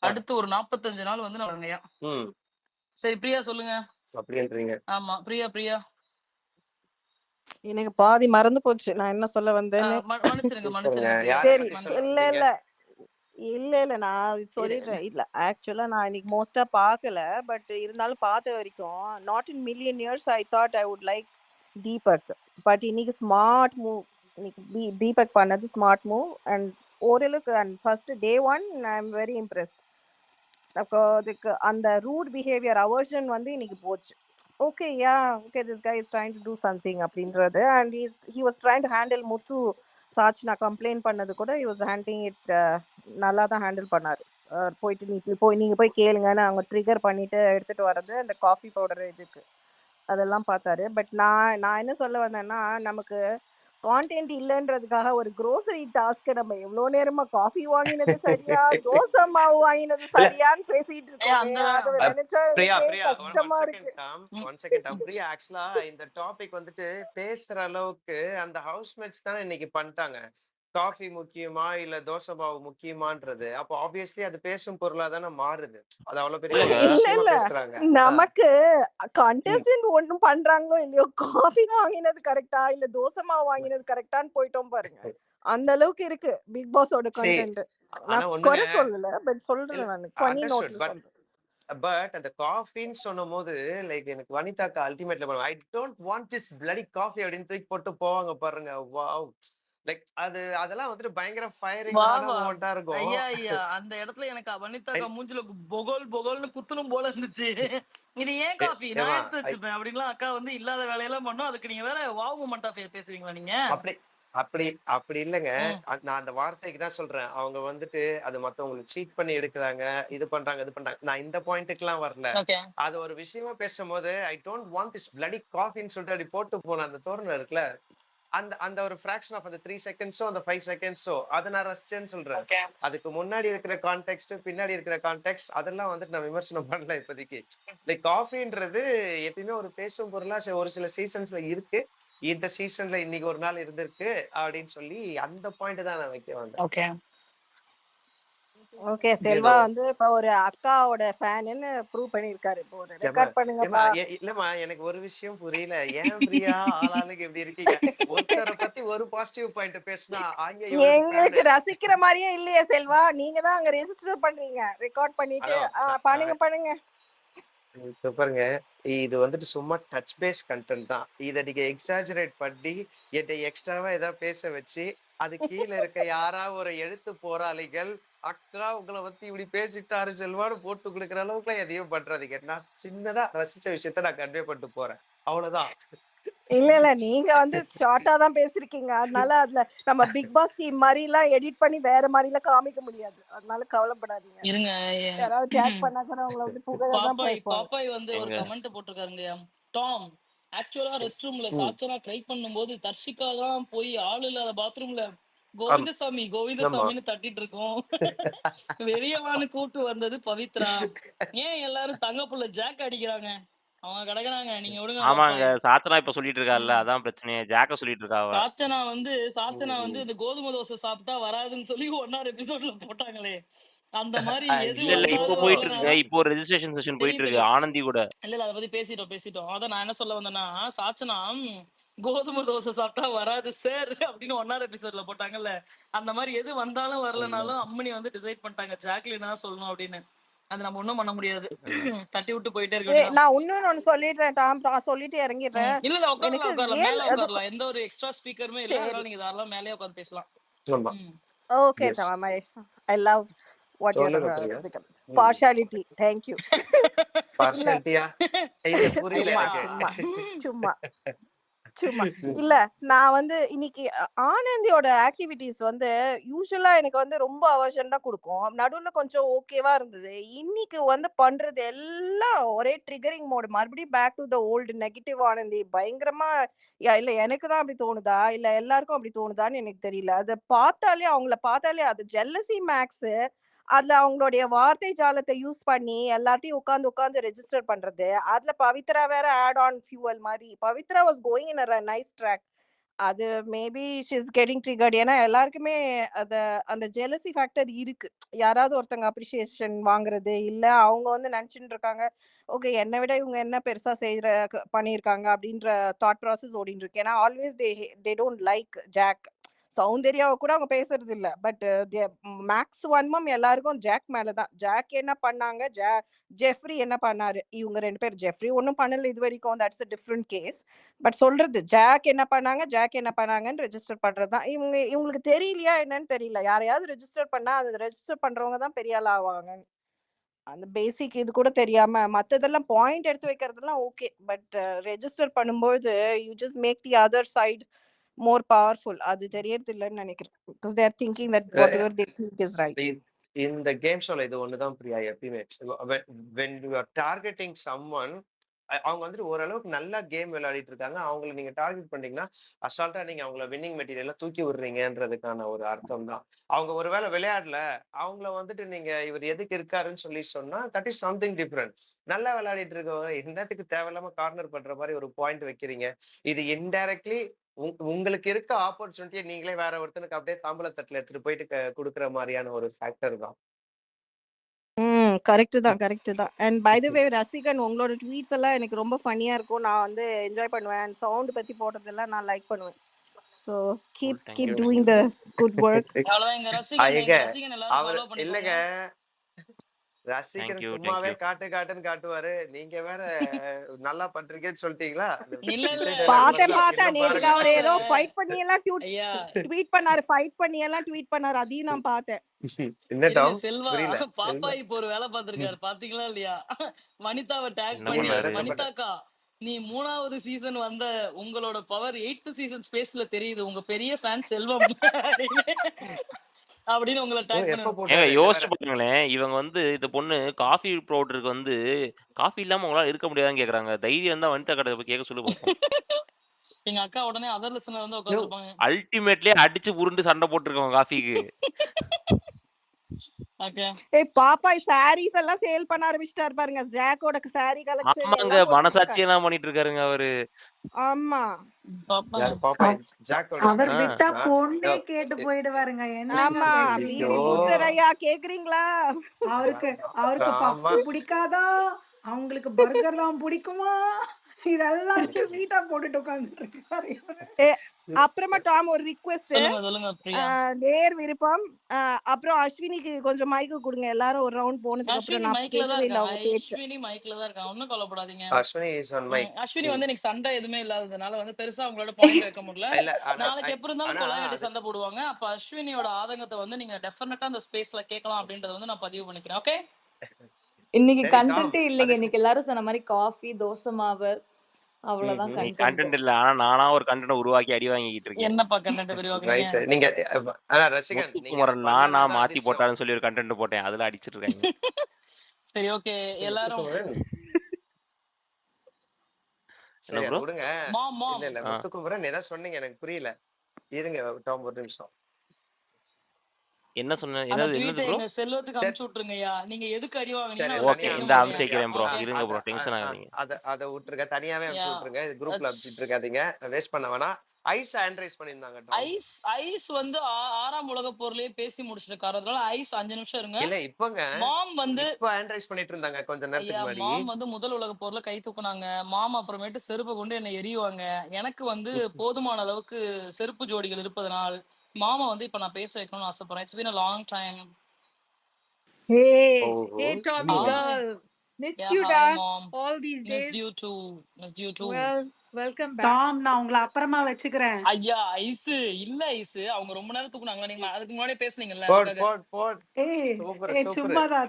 அடுத்து ஒரு 45 நாள் வந்து நான் வரேங்கய்யா. ம். சரி பிரியா சொல்லுங்க. அப்படின்றீங்க. ஆமா. பிரியா. எனக்கு பாதி மறந்து போச்சு நான் என்ன சொல்ல வந்தேன்னு. மன்னிச்சிருங்க சூப்பருங்க. பிரியா. யார சரி. பத்தி சொல்ல இல்ல வந்தீங்க? இல்ல இல்ல நான் சொல்லிடுறேன். இல்ல ஆக்சுவலா நான் இன்னைக்கு மோஸ்டா பார்க்கல. பட் இருந்தாலும் பார்த்த வரைக்கும் not in million years I thought I would like Deepak. But இன்னைக்கு ஸ்மார்ட் மூவ். இன்னைக்கு தீபக் பண்ணது ஸ்மார்ட் மூவ் அண்ட் ஓரளவுக்கு and first day 1 I am very impressed. அதுக்கு அந்த ரூட் பிஹேவியர் அவர்ஷன் வந்து இன்னைக்கு போச்சு. Okay okay this guy is trying to do something அப்படின்றது and he was trying to handle Muthu சாட்சி நான் கம்ப்ளைண்ட் பண்ணது கூட ஹி வாஸ் ஹேண்டிங் இட் நல்லா தான் ஹேண்டில் பண்ணாரு. போயிட்டு நீங்கள் போய் கேளுங்கன்னு அவங்க ட்ரிகர் பண்ணிட்டு எடுத்துட்டு வர்றது அந்த காஃபி பவுடர் இதுக்கு அதெல்லாம் பார்த்தாரு. பட் நான் என்ன சொல்ல வந்தேன்னா நமக்கு கான்டென்ட் இல்லைன்றதுக்காக ஒரு க்ரோசரி டாஸ்க்கை நம்ம எவ்வளோ நேரமா காஃபி வாங்கினது சரியா தோசை மாவு வாங்கினது இல்ல சரியான்னு பேசிட்டு ஐயா இருக்கோமே அந்த அதை அ நினைச்சா பிரியா எனக்கே பிரியா ஒன் கஷ்டமா செகண்ட் இருக்கு. டாம். ம். 1 செகண்ட் டாம். பிரியா ஆக்சுவலா இந்த டாபிக் வந்துட்டு பேசுற அளவுக்கு அந்த ஹவுஸ்மேட்ஸ் தானே இன்னைக்கு பண்ணிட்டாங்க. காஃபி முக்கியமா இல்ல தோசை மாவு முக்கியமான்றது, அப்போ ஆப்வியஸ்லி அது பேசும் பொருளா தானே மாறுது. அது அவ்வளவு பெரிய இல்லங்க. இல்ல விஷயமா இல்ல பேசுறாங்க. நமக்கு ம். கண்டஸ்டன்ட் ஒண்ணும் பண்றாங்களோ இல்லையோ, காஃபி வாங்கினது கரெக்டா இல்ல தோசை மாவு வாங்கினது கரெக்டான்னு போயிட்டோம் பாருங்க. அந்த அளவுக்கு இருக்கு பிக் பாஸோட சரி கண்டென்ட். ஆனா நான் ஒண்ணுங்க குறை சொல்லல, பட் இல்ல சொல்றேன் நான் ஃபனி அண்டர்ஸ்டுட். நோட்ல சொல்றேன். பட் அந்த காஃபின்னு சொன்னபோது லைக் எனக்கு வனிதாக்கா அல்டிமேட்ல I don't want this bloody coffee அப்படின்னு தூக்கி போட்டு போவாங்க பாருங்க. வாவ்! லைக் அதெல்லாம் வந்துட்டு பயங்கர வா ஃபயரிங்கான வா மூமெண்டா இருக்கும். ஐயா ஐயா அந்த இடத்துல எனக்கு வனிதாக்கா மூஞ்சில பொகோல் பொகோல்னு குத்தணும் போல இருந்துச்சு. இது ஏன் காஃபி நான் ஏமா எடுத்து வச்சிருப்பேன் அப்படின்லாம் அக்கா வந்து இல்லாத வேலையெல்லாம் பண்ணோம். அதுக்கு நீங்க வேற வாவ் மூமெண்டா பேசுவீங்களா நீங்க? அப்படி அப்படி அப்படி இல்லைங்க. ம். நான் அந்த வார்த்தைக்கு தான் சொல்றேன். அவங்க வந்துட்டு அது மத்தவங்களுக்கு சீட் பண்ணி எடுக்குறாங்க, இது பண்றாங்க, இது பண்றாங்க. நான் இந்த பாயிண்ட்டுக்குலாம் வரல. ஓகே. அது ஒரு விஷயமா பேசும்போது I don't want this bloody காஃபின்னு சொல்லிட்டு அப்படி போட்டு போன அந்த தோரணை இருக்குல்ல, அந்த அந்த ஒரு ஃபிராக்ஷன் ஆஃப் அந்த 3 செகண்ட்ஸோ அந்த 5 செகண்ட்ஸோ அதை நான் ரசிச்சேன்னு சொல்றேன். ஓகே. அதுக்கு முன்னாடி இருக்கிற கான்டெக்ட் பின்னாடி இருக்கிற கான்டெக்ட் அதெல்லாம் வந்துட்டு நான் விமர்சனம் பண்ணல இப்போதைக்கு. லைக் காஃபின்றது எப்பயுமே ஒரு பேசும் பொருளா ஒரு சில சீசன்ஸ்ல இருக்கு. இந்த சீசன்ல இன்னைக்கு ஒரு நாள் இருந்திருக்கு அப்படின்னு சொல்லி அந்த பாயிண்ட் தான் நான் வைக்க வந்தேன். ஓகே. ஓகே, செல்வா வந்து இப்ப ஒரு அக்காவோட ஃபேனுன்னு ப்ரூவ் பண்ணிருக்காரு. இப்போ ஒரு ஏமா ரெக்கார்ட் பண்ணுங்கப்பா. இல்லம்மா எனக்கு ஒரு விஷயம் புரியல. ஏன் பிரியா ஆளாளுக்கு எப்படி இருக்கீங்க? ஒருத்தரை பத்தி ஒரு பாசிட்டிவ் பாயிண்ட் பேசினா ஆங்க இவருக்கு எங்களுக்கு ஃபேனு. ரசிக்கிற மாதிரியே இல்லையே செல்வா. நீங்க தான் அங்க ரெஜிஸ்டர் பண்றீங்க, ரெக்கார்ட் பண்ணிட்டு அதான் பண்ணுங்க பண்ணுங்க. இப்ப பாருங்க, இது வந்துட்டு சும்மா டச் பேஸ் கண்டென்ட் தான். இத நீங்க எக்ஸாஜரேட் பண்ணி என்னை எக்ஸ்ட்ராவா ஏதாவது பேச வச்சு அது கீழே இருக்க யாராவது ஒரு எழுத்து போராளிகள் அக்கா உங்களை பத்தி இப்படி பேசிட்டாரு செல்வான்னு போட்டு கொடுக்குற அளவுக்குலாம் எதையும் பண்றாதீங்க. நான் சின்னதா ரசிச்ச விஷயத்த நான் கன்வே பண்ணிட்டு போறேன், அவ்வளவுதான். இல்ல இல்ல நீங்க வந்து ஷார்ட்டா தான் பேசிருக்கீங்க. அதனால அதுல நம்ம பிக் பாஸ் டீம் மாதிரி எல்லாம் எடிட் பண்ணி வேற மாதிரி எல்லாம் காமிக்க முடியாது. அதனால கவலைப்படாதீங்க. இருங்க. யாராவது டேக் பண்ணா கூட உங்களை வந்து புகழதான் பாப்பாய் பேசுவாங்க. பாப்பாய் வந்து ஒரு எங்க கமெண்ட் போட்டிருக்காருங்க. டாம் ஆக்சுவலா ரெஸ்ட் ரூம்ல ம். சாச்சனா ட்ரை பண்ணும்போது தர்ஷிகா தான் போய் ஆள் இல்லாத பாத்ரூம்ல ஆமா கோவிந்தசாமி ஆமா கோவிந்தசாமின்னு தட்டிட்டு இருக்கோம். வெளியவான்னு கூட்டு வந்தது பவித்ரா. ஏன் எல்லாரும் தங்க புள்ள ஜாக் அடிக்கிறாங்க? அவங்க கிடக்குறாங்க, நீங்க விடுங்க ஆமாங்க. பாப்பாய். சாத்தனா இப்ப சொல்லிட்டு இருக்கால்ல. ம். அதான் பிரச்சனையே. ஜாக்க சொல்லிட்டு இருக்கா அவ. சாச்சனா வந்து ம். இந்த கோதுமை தோசை சாப்பிட்டா வராதுன்னு சொல்லி 1 எபிசோட்ல போட்டாங்களே. அந்த மாதிரி எது இல்ல இப்போ ஐயோ வந்தாலும் போயிட்டு இருக்குங்க. வரலனாலும் இப்போ ஒரு ரெஜிஸ்ட்ரேஷன் செஷன் போயிட்டு தெரியும் இருக்கு. தெரியும். ஆனந்தி கூட. இல்ல அத பத்தி பேசிட்டோம். அதான் நான் என்ன சொல்ல வந்தேன்னா, சாச்சனா கோதுமை தோசை சாப்பிட்டா வராது சார் அப்படின்னு 1 எபிசோட்ல போட்டாங்கல்ல. அந்த மாதிரி எது வந்தாலும் வரலனாலும் அம்மனி வந்து டிசைட் பண்ணிட்டாங்க. ஜாக்லின் தான் சொல்லணும் அப்படின்னு. அது நம்ம ஒண்ணும் பண்ண முடியாது. தட்டி விட்டு போயிட்டே இருக்க வேண்டியதான். நான் இன்னொன்னு ஒண்ணு சொல்லிடுறேன் டாம், சொல்லிட்டு இறங்கிடுறேன். இல்ல எனக்கு உட்காரலாம். மேல அது உட்காரலாம். எந்த ஒரு எக்ஸ்ட்ரா ஸ்பீக்கருமே இல்ல. சரி. அதனால நீங்க தாராளமா மேலயே உட்கார்ந்து பேசலாம். ஆமா ம். ஓகே எஸ் டாம், ஐ லவ் வாட் யூர் சொல்லுங்க பிரியா. பார்ஷாலிட்டி. Thank you. இல்ல பார்ஷாலிட்டியா இது புரியல சும்மா எனக்கு. சும்மா சும்மா சும்மா இல்ல, நான் வந்து இன்னைக்கு ஆனந்தியோட ஆக்டிவிட்டிஸ் வந்து யூஸ்வலா எனக்கு வந்து ரொம்ப அவர்ஷன் தான் கொடுக்கும். நடுவுல கொஞ்சம் ஓகேவா இருந்தது. இன்னைக்கு வந்து பண்றது எல்லாம் ஒரே ட்ரிகரிங் மோடு, மறுபடியும் back to the old negative Anandhi. பயங்கரமா இல்ல எனக்கு தான் அப்படி தோணுதா இல்ல எல்லாருக்கும் அப்படி தோணுதான்னு எனக்கு தெரியல. அதை பார்த்தாலே அவங்கள பார்த்தாலே அது ஜெல்லசி மேக்ஸ். அதுல அவங்களுடைய வார்த்தை ஜாலத்தை யூஸ் பண்ணி எல்லாத்தையும் உட்கார்ந்து உட்கார்ந்து ரெஜிஸ்டர் பண்றது. அதுல பவித்ரா வேற ஆட் ஆன் ஃபியூவல் மாதிரி. Pavithra was going in a nice track. அது maybe she is getting triggered. ஏன்னா எல்லாருக்குமே அந்த ஜெலசி ஃபேக்டர் இருக்கு. யாராவது ஒருத்தங்க அப்ரிசியேஷன் வாங்குறது இல்ல அவங்க வந்து நினைச்சுட்டு இருக்காங்க, ஓகே என்னை விட இவங்க என்ன பெருசா பண்ணியிருக்காங்க அப்படின்ற தாட் ப்ராசஸ் ஓடிட்டு இருக்கு. ஏன்னா always they don't like Jack. சௌந்தர்யாவை கூட அவங்க பேசுறது இல்ல. பட் மேக்ஸ் வன்மம் எல்லாருக்கும் ஜாக் மேலதான். ஜாக் என்ன பண்ணாங்க, ஜெஃப்ரி என்ன பண்ணாரு, இவங்க 2 பேர். ஜெஃப்ரி ஒன்றும் பண்ணல இது வரைக்கும், that's a different case. But சொல்றது ஜாக் என்ன பண்ணாங்கன்னு ரெஜிஸ்டர் பண்றதுதான். இவங்களுக்கு தெரியலையா என்னன்னு தெரியல. யாரையாவது ரெஜிஸ்டர் பண்ணா அது ரெஜிஸ்டர் பண்றவங்க தான் பெரிய ஆள் ஆவாங்க. அந்த பேசிக் இது கூட தெரியாம மத்ததெல்லாம் பாயிண்ட் எடுத்து வைக்கிறதெல்லாம் ஓகே. பட் ரெஜிஸ்டர் பண்ணும்போது you just make the other side more powerful. அது தெரியறது இல்லைன்னு நினைக்கிறேன். because they are thinking that whatever they think is right. இந்த கேம் ஷோல இது ஒண்ணுதான் பிரியா எப்பயுமே. when you are targeting someone அவங்க வந்துட்டு ஓரளவுக்கு நல்லா கேம் விளையாடிட்டு இருக்காங்க. அவங்கள நீங்க டார்கெட் பண்ணீங்கன்னா, அசால்ட்டா நீங்க அவங்கள வின்னிங் மெட்டீரியல்ல தூக்கி விடுறீங்கன்றதுக்கான ஒரு அர்த்தம் தான். அவங்க ஒருவேளை விளையாடல, அவங்கள வந்துட்டு நீங்க இவர் எதுக்கு இருக்காருன்னு சொல்லி சொன்னா, தட் இஸ் சம்திங் டிஃபரெண்ட். நல்லா விளையாடிட்டு இருக்கவங்க என்னத்துக்கு தேவையில்லாம கார்னர் பண்ற மாரி ஒரு பாயிண்ட் வைக்கிறீங்க? இது இன்டைரக்ட்லி உங்களுக்கு இருக்க ஆப்பர்ச்சுனிட்டிய நீங்களே வேற ஒருத்தனுக்கு அப்படியே தாம்பூலத்தட்டுல எடுத்துட்டு போயிட்டு குடுக்குற மாரியான ஒரு ஃபேக்டர் தான். கரெக்ட் தான். அண்ட் பை த வே ரசிகன், உங்களோட ட்வீட்ஸ் எல்லாம் எனக்கு ரொம்ப ஃபன்னியா இருக்கும். நான் வந்து என்ஜாய் பண்ணுவேன். சவுண்ட் பத்தி போட்டதெல்லாம் நான் லைக் பண்ணுவேன். So keep doing the good work. அவ்வளவுதான். எங்க ரசிகன் எல்லாரும் அவர் ஃபாலோ இல்லங்க பண்ணிக்கோங்க. ரசிகன் சும்மாவே காட்டுன்னு காட்டுவாரு. நீங்க வேற நல்லா பண்றீங்கன்னு சொல்லிட்டீங்களா? இல்ல இல்ல விஜய் dialogue மாதிரி தான். பார்த்தேன் இன்னும் நேத்துக்கு பாருங்க. அவர் ஏதோ ஃபைட் பண்ணி எல்லாம் ஐயா ட்வீட் பண்ணாரு. அதையும் நான் பார்த்தேன். என்ன இருங்க டாம்? செல்வா, புரியல. பாப்பா இப்போ ஒரு வேலை பார்த்திருக்காரு பாத்தீங்களா இல்லையா? வனிதாவை டேக் என்ன பண்ணி, பண்ணாரு? வனிதாக்கா நீ 3வது சீசன் வந்த உங்களோட பவர் 8th சீசன் ஸ்பேஸ்ல தெரியுது, உங்க பெரிய ஃபேன் செல்வம் அப்படின்னு உங்களை டேக் எப்ப பண்ணு. ஏங்க போட்டாரு? யோசிச்சு பாருங்களேன். இவங்க வந்து இந்த பொண்ணு காஃபி பவுடருக்கு வந்து காஃபி இல்லாம உங்களால இருக்க முடியாதுன்னு கேக்குறாங்க. தைரியம் இருந்தா வனிதா கடை போய் கேட்க சொல்லு பார்ப்போம். எங்க அக்கா உடனே அதர் லெசன்ல வந்து உட்காந்துருப்பாங்க. அல்டிமேட்லயே அடிச்சு உருண்டு சண்டை போட்டுருக்கோம் காஃபிக்கு. பாப்பாய் சாரீஸ் எல்லாம் சேல் பண்ண ஆரம்பிச்சிட்டாரு பாருங்க. ஜாக்கோட சாரி கலெக்ஷன் ஆமாங்க, மனசாட்சியெல்லாம் பண்ணிட்டு இருக்காருங்க அவரு. ஆமா பாப்பாய் ஜாக்கோட அவர் சாரி. விட்டா பொண்ணே கேட்டு போயிடுவாருங்க. ஆமா பிபி பூஸ்டர் ஐயா கேக்குறீங்களா? அவருக்கு பஃப் பிடிக்காதா, அவங்களுக்கு பர்கர் தான் பிடிக்குமா, இதெல்லாம் ட்வீட்டா போட்டுட்டு உட்கார்ந்துட்டு இருக்காரு. அப்புறமா டாம் ஒரு ரிக்வெஸ்ட், சொல்லுங்க பிரியா. நேர் விருப்பம். அப்புறம் அஸ்வினிக்கு கொஞ்சம் மைக்கு கொடுங்க. எல்லாரும் ஒரு ரவுண்ட் போனதுக்கு அப்புறம் நான் கேட்கவே இல்ல அவங்க பேச்சு. அஸ்வினி மைக்ல தான் இருக்காங்க, ஒண்ணும் கவலைப்படாதீங்க. Ashwini is on mic. Ashwini வந்து இன்னைக்கு சண்டை எதுவுமே இல்லாததுனால வந்து பெருசா உங்களோட பாயிண்ட் வைக்க முடியல. நாளைக்கு எப்படி இருந்தாலும் கொலையாடி சண்டை போடுவாங்க. அப்ப அஸ்வினியோட ஆதங்கத்தை வந்து நீங்க டெஃபினட்டா அந்த ஸ்பேஸ்ல கேட்கலாம் அப்படின்றத வந்து நான் பதிவு பண்ணிக்கிறேன். ஓகே, இன்னைக்கு கண்டென்ட்டே இல்லைங்க. இன்னைக்கு எல்லாரும் சொன்ன மாதிரி காஃபி, தோசை மாவு, அவ்வளவுதான் கண்டென்ட் கண்டென்ட். இல்ல. ஆனா நானா ஒரு கண்டென்ட் உருவாக்கி அடி வாங்கிட்டு இருக்கேன். என்னப்பா கண்டென்ட் விரிவாக்குறீங்க? ரைட். நீங்க ரசிகன் நீங்க முத்துக்குமரன் நானா மாத்தி போட்டாருன்னு சொல்லி ஒரு கண்டென்ட் போட்டேன். அதுல அடிச்சிட்டு இருக்காங்க. சரி ஓகே, எல்லாரும் சரி விடுங்க. மாம் மாம் இல்ல முத்துக்குமரன் ஏதோ சொன்னீங்க, எனக்கு புரியல. இருங்க டாம் ஒரு நிமிஷம். என்ன சொன்ன? அந்த என்னது ட்வீட் ப்ரோ? எங்க செல்வத்துக்கு அனுப்பிச்சு விட்டுருங்கய்யா. நீங்க எதுக்கு அடி வாங்குனீங்க? ஓகே, இந்த அனுப்பிச்சேன் ப்ரோ. இருங்க ப்ரோ, டென்ஷன் ஆகாதீங்க. அத விட்டுருங்க, தனியாவே அனுப்பிச்சு விட்டுருங்க. இது குரூப்ல அனுப்பிச்சிட்டு இருக்காதீங்க, வேஸ்ட் பண்ண வேணாம். ஐஸ் ஆண்ட்ரைஸ் பண்ணிருந்தாங்க. ஐஸ் வந்து 6ஆம் உலகப் போர்லயே பேசி முடிச்சிருக்காரு. அதனால ஐஸ் 5 நிமிஷம் இருங்க. இல்ல இப்பங்க மாம் வந்து இப்ப ஆண்ட்ரைஸ் பண்ணிட்டு இருந்தாங்க கொஞ்ச நேரத்துக்கு முன்னாடி. மாம் வந்து முதல் உலகப் போர்ல கை தூக்குனாங்க. மாம் அப்புறமேட்டு செருப்பு கொண்டு என்ன எரியுவாங்க. எனக்கு வந்து போதுமான அளவுக்கு செருப்பு ஜோடிகள் இருப்பதனால் மாமா வந்து இப்ப நான் பேச வைக்கணும்னு ஆசைப்படுறேன். It's been a long time. Hey Tommy girl, missed you da all these days. Missed you too. Well, welcome back. Tom, நான் உங்களை அப்புறமா வச்சுக்கிறேன். ஐயா ஐஸ் இல்ல ஐஸ், அவங்க ரொம்ப நேரம் தூக்குனாங்க. நீங்க அதுக்கு முன்னாடியே பேசுனீங்கல்ல.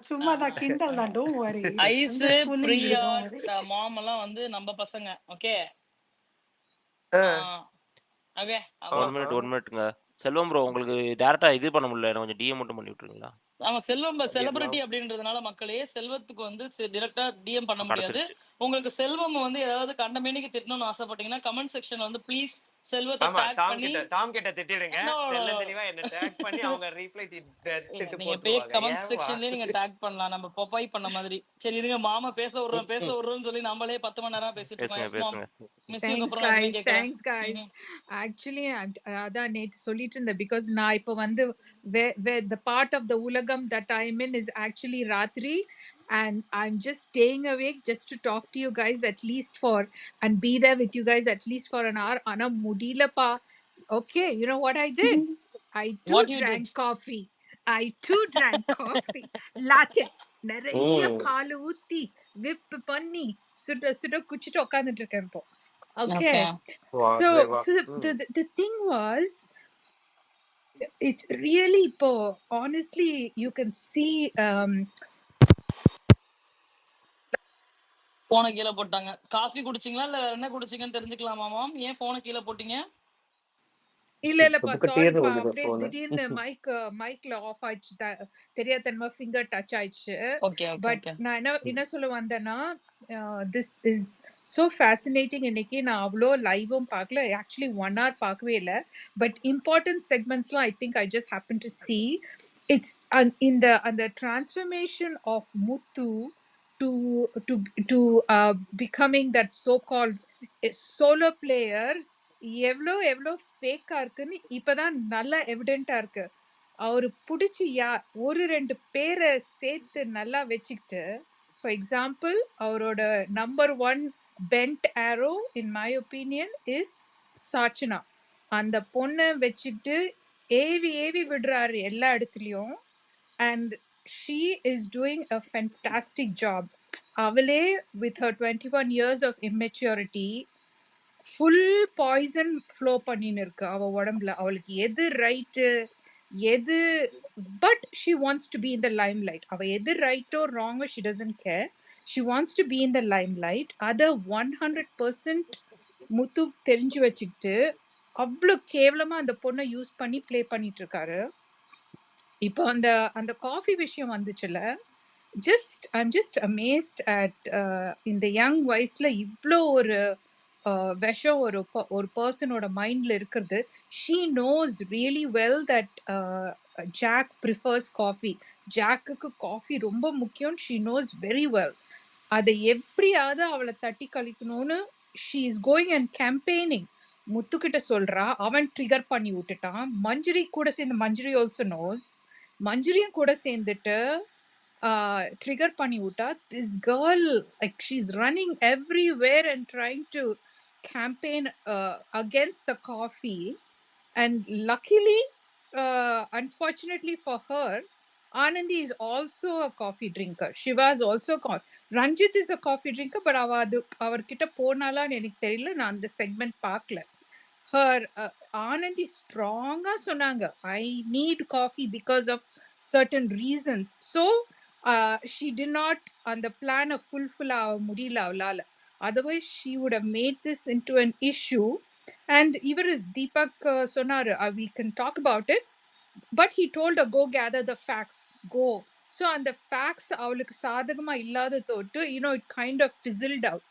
சும்மாதான் கிண்டல் தான். Don't worry. ஐஸ் பிரியா மாம் எல்லாம் வந்து நம்ம பசங்க. Okay okay. ஒரு மினிட்ங்க. செல்வம் ப்ரோ, உங்களுக்கு டைரக்டா இது பண்ண முடியல, எனக்கு கொஞ்சம் டிஎம் மட்டும் பண்ணி விட்டுருங்களா? அவங்க செல்வம் செலிபிரிட்டி அப்படின்றதுனால மக்களே செல்வத்துக்கு வந்து டைரக்டா டிஎம் பண்ண முடியாது. உங்களுக்கு செல்வம் வந்து ஏதாவது கண்டமேனிக்கு திட்டணும்னு ஆசைப்பட்டீங்கன்னா கமெண்ட் செக்ஷன்ல வந்து ப்ளீஸ் செல்வத்தை டேக் பண்ணி டாம் கிட்ட திட்டிடுங்க. தெளிவா என்ன டேக் பண்ணி அவங்க ரிப்ளை திட்டு நீங்க போய் கமெண்ட் செக்ஷன்லயே நீங்க டேக் பண்ணலாம், நம்ம பொப்பாய் பண்ண மாதிரி. சரி இருங்க, மாமா பேச விடுறோம்னு சொல்லி நம்மளே 10 மணி நேரம் பேசிட்டு இருக்கோம். Thanks guys. Actually அதான் நேத்து சொல்லிட்டு இருந்தேன், because நான் இப்போ வந்து the part of the ulagam that I'm in is actually Ratri, and I'm just staying awake just to talk to you guys at least for and be there with you guys at least for an hour. Ana mudila pa. Okay, you know what I did? I too drank coffee. Latte நிறைய பால் ஊத்தி whip பண்ணி சுட குச்சிட்டு உட்கார்ந்துட்டு இருக்கேன் இப்போ. Okay. So the thing was, it's really honestly you can see போனை கீழே போட்டாங்க. காஃபி குடிச்சீங்களா இல்ல வேற என்ன குடிச்சீங்கன்னு தெரிஞ்சுக்கலாமா மாம்? ஏன் போனை கீழே போட்டீங்க? இல்ல இல்லப்பா புக்கட்டீர்னு சாரிப்பா விழுது அப்படியே போன. திடீர்னு மைக்ல ஆஃப் ஆயிடுச்சு தெரியாதனமா ஃபிங்கர் டச் ஆயிடுச்சு. ஓகே ஓகே பட் ஓகே நான் என்ன சொல்ல வந்தேன்னா திஸ் இஸ் ஸோ ஃபேசினேட்டிங். இன்னைக்கு நான் அவ்வளோ லைவும் பார்க்கல, ஆக்சுவலி 1 hour பார்க்கவே இல்லை. பட் இம்பார்ட்டன்ட் செக்மெண்ட்ஸ்லாம் I think I just happen to see. It's அந்த transformation of Muthu to to to becoming that so called solo player எவ்வளோ எவ்வளோ ஃபேக்கா இருக்குன்னு இப்பதான் நல்லா எவிடென்ட்டா இருக்கு. அவரு பிடிச்சி ஒரு 2 பேரை சேர்த்து நல்லா வச்சுக்கிட்டு, ஃபார் எக்ஸாம்பிள் அவரோட number 1 bent arrow in my opinion is Sachana. அந்த பொண்ணை வச்சுக்கிட்டு ஏவி ஏவி விடுறாரு எல்லா இடத்துலயும். and she is doing a fantastic job. அவளே with her 21 years of immaturity full poison flow பண்ணின்னு இருக்கு அவ உடம்புல. அவளுக்கு எது ரைட்டு எது, but she wants to be in the limelight. அவ எது ரைட்டோ ராங்கோ she doesn't care, she wants to be in the limelight. அதை 100% முத்து தெரிஞ்சு வச்சுக்கிட்டு அவ்வளோ கேவலமா அந்த பொண்ணை யூஸ் பண்ணி ப்ளே பண்ணிட்டு இருக்காரு. இப்போ அந்த அந்த காஃபி விஷயம் வந்துச்சுல, I'm just amazed at இந்த யங் வயசுல இவ்வளோ ஒரு விஷம் ஒரு பர்சனோட மைண்ட்ல இருக்கிறது. She knows really well that Jack prefers coffee. ஜாக்குக்கு காஃபி ரொம்ப முக்கியம். She knows very well. அதை எப்படியாவது அவளை தட்டி கழிக்கணும்னு she is going and campaigning. முத்துக்கிட்ட சொல்றா, அவன் ட்ரிகர் பண்ணி விட்டுட்டான். மஞ்சுரி கூட சேர்ந்து, மஞ்சுரி ஆல்சோ நோஸ், மஞ்சுரியும் கூட சேர்ந்துட்டு trigger பண்ணி விட்டா. this girl, like, she's running everywhere and trying to campaign against the coffee. And luckily, unfortunately for her, Anandi is also a coffee drinker. Shiva is also Ranjit is a coffee drinker, but அவர்கிட்ட போனாலான்னு எனக்கு தெரியல, நான் அந்த segment பார்க்கல. her Anandi strong-ஆ சொன்னாங்க, I need coffee because of certain reasons. So she did not on the plan of fulfill முடியல அவளால. Otherwise she would have made this into an issue. And even Deepak சொன்னாரு, we can talk about it, but he told her, go gather the facts, go. So அந்த facts அவளுக்கு சாதகமா இல்லாத தோட்டு, it kind of fizzled out.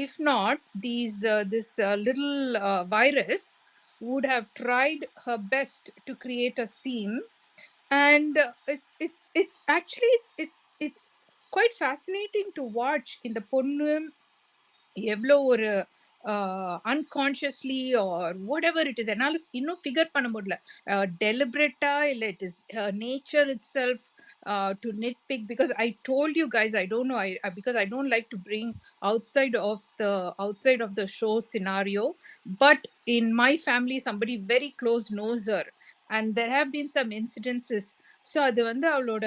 If not, this little virus would have tried her best to create a scene. And it's actually it's quite fascinating to watch in the பொண்ணு எவ்வளோ ஒரு unconsciously or whatever it is, என்னால் இன்னும் figure பண்ண முடியல. டெலிபரேட்டா இல்லை it is nature itself to nitpick. Because I told you guys, I don't know, because I don't like to bring outside of the show scenario, but in my family somebody very close knows her, and there have been some incidences. So அது வந்து அவளோட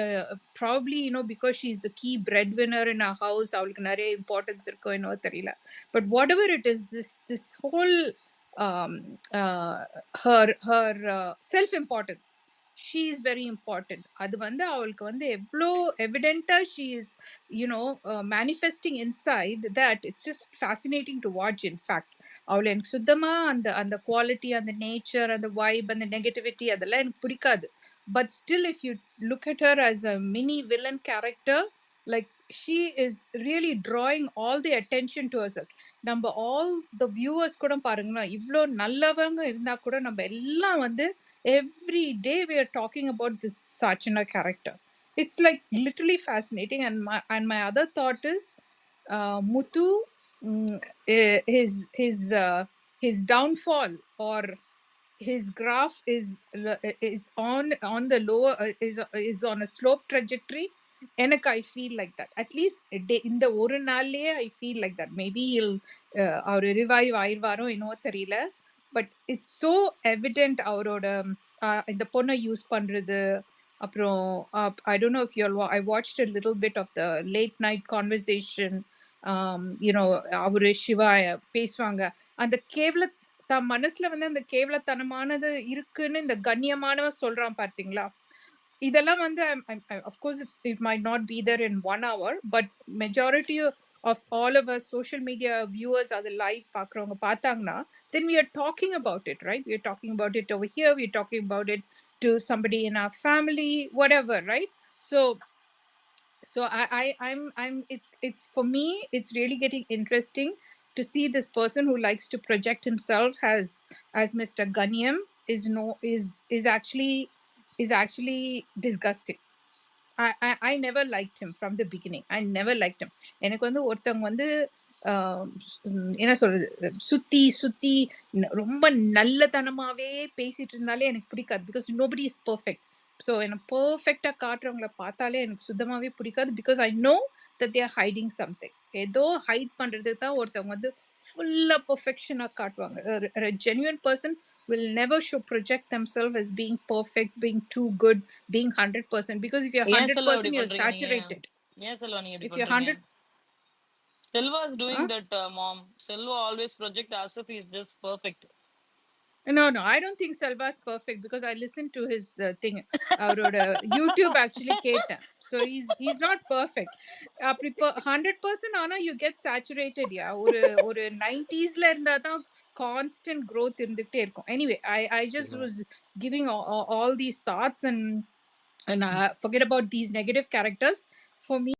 probably because she is a key breadwinner in our house, அவளுக்கு நிறைய importance இருக்கோ என்னவோ தெரியல. But whatever it is, this whole her self importance, she is very important. அது வந்து அவளுக்கு வந்து எவ்வளோ எவிடென்ட்டா she is manifesting inside that. It's just fascinating to watch. In fact, அவள் எனக்கு சுத்தமா அந்த குவாலிட்டி, அந்த நேச்சர், அந்த வைப், அந்த நெகட்டிவிட்டி அதெல்லாம் எனக்கு பிடிக்காது. But still, if you look at her as a mini villain character, like, she is really drawing all the attention to herself. நம்ம all the viewers கூட பாருங்களா, இவ்வளோ நல்லவங்க இருந்தா கூட நம்ம எல்லாம் வந்து every day we are talking about this Sachana character. It's like literally fascinating. And my other thought is Muthu, his downfall, or his graph is on the lower, is on a slope trajectory. எனக்கு I feel like that. At least இந்த ஒரு நாள்லயே I feel like that. Maybe அவர் revive ஆயிடுவாரோ என்னவோ தெரியல. But it's so evident அவரோட இந்த பொண்ணை யூஸ் பண்றது. அப்புறம் I don't know if I watched a little bit of the late night conversation. அவரு சிவா பேசுவாங்க, அந்த தன் மனசுல வந்து அந்த கேவலத்தனமானது இருக்குன்னு இந்த கண்ணியமானவன் சொல்றான் பார்த்தீங்களா. இதெல்லாம் வந்து of course it might not be there in 1 hour, but majority of all of us social media viewers are the live பார்க்கறவங்க பார்த்தாங்கன்னா, then we are talking about it, right? We are talking about it over here, we are talking about it to somebody in our family, whatever, right? So I'm it's for me it's really getting interesting to see this person who likes to project himself as Mr. Ganyam is actually disgusting. I never liked him from the beginning. I never liked him. எனக்கு வந்து ஒருத்தவங்க வந்து என்ன சொல்றது சுத்தி சுத்தி ரொம்ப நல்லதனமாவே பேசிட்டு இருந்தாலே எனக்கு பிடிக்காது because nobody is perfect. So என்ன perfect-ஆ காட்டுறவங்கள பார்த்தாலே எனக்கு சுத்தமாவே பிடிக்காது because I know that they are hiding something. ஏதோ ஹைட் பண்றதுக்கு தான் ஒருத்தவங்க வந்து ஃபுல்லா பெர்ஃபெக்ஷனா காட்டுவாங்க. A genuine person will never show project themselves as being perfect, being too good, being 100% because if you're ஏன் செல்வா இப்படி 100% you're பண்றீங்க நீங்க? saturated. ஏன் செல்வா நீங்க இப்படி If you're பண்றீங்க? 100 Selva is doing huh? that, mom. Selva always project as if he's just perfect. No, I don't think Salva's perfect because I listened to his thing. அவரோட YouTube actually கேட்டேன். So he's not perfect. அப்படி 100% ஆனா you get saturated. Yeah, ஒரு 90sல இருந்தா தான் constant growth இருந்துட்டே இருக்கும். Anyway, I just was giving all these thoughts and forget about these negative characters. For me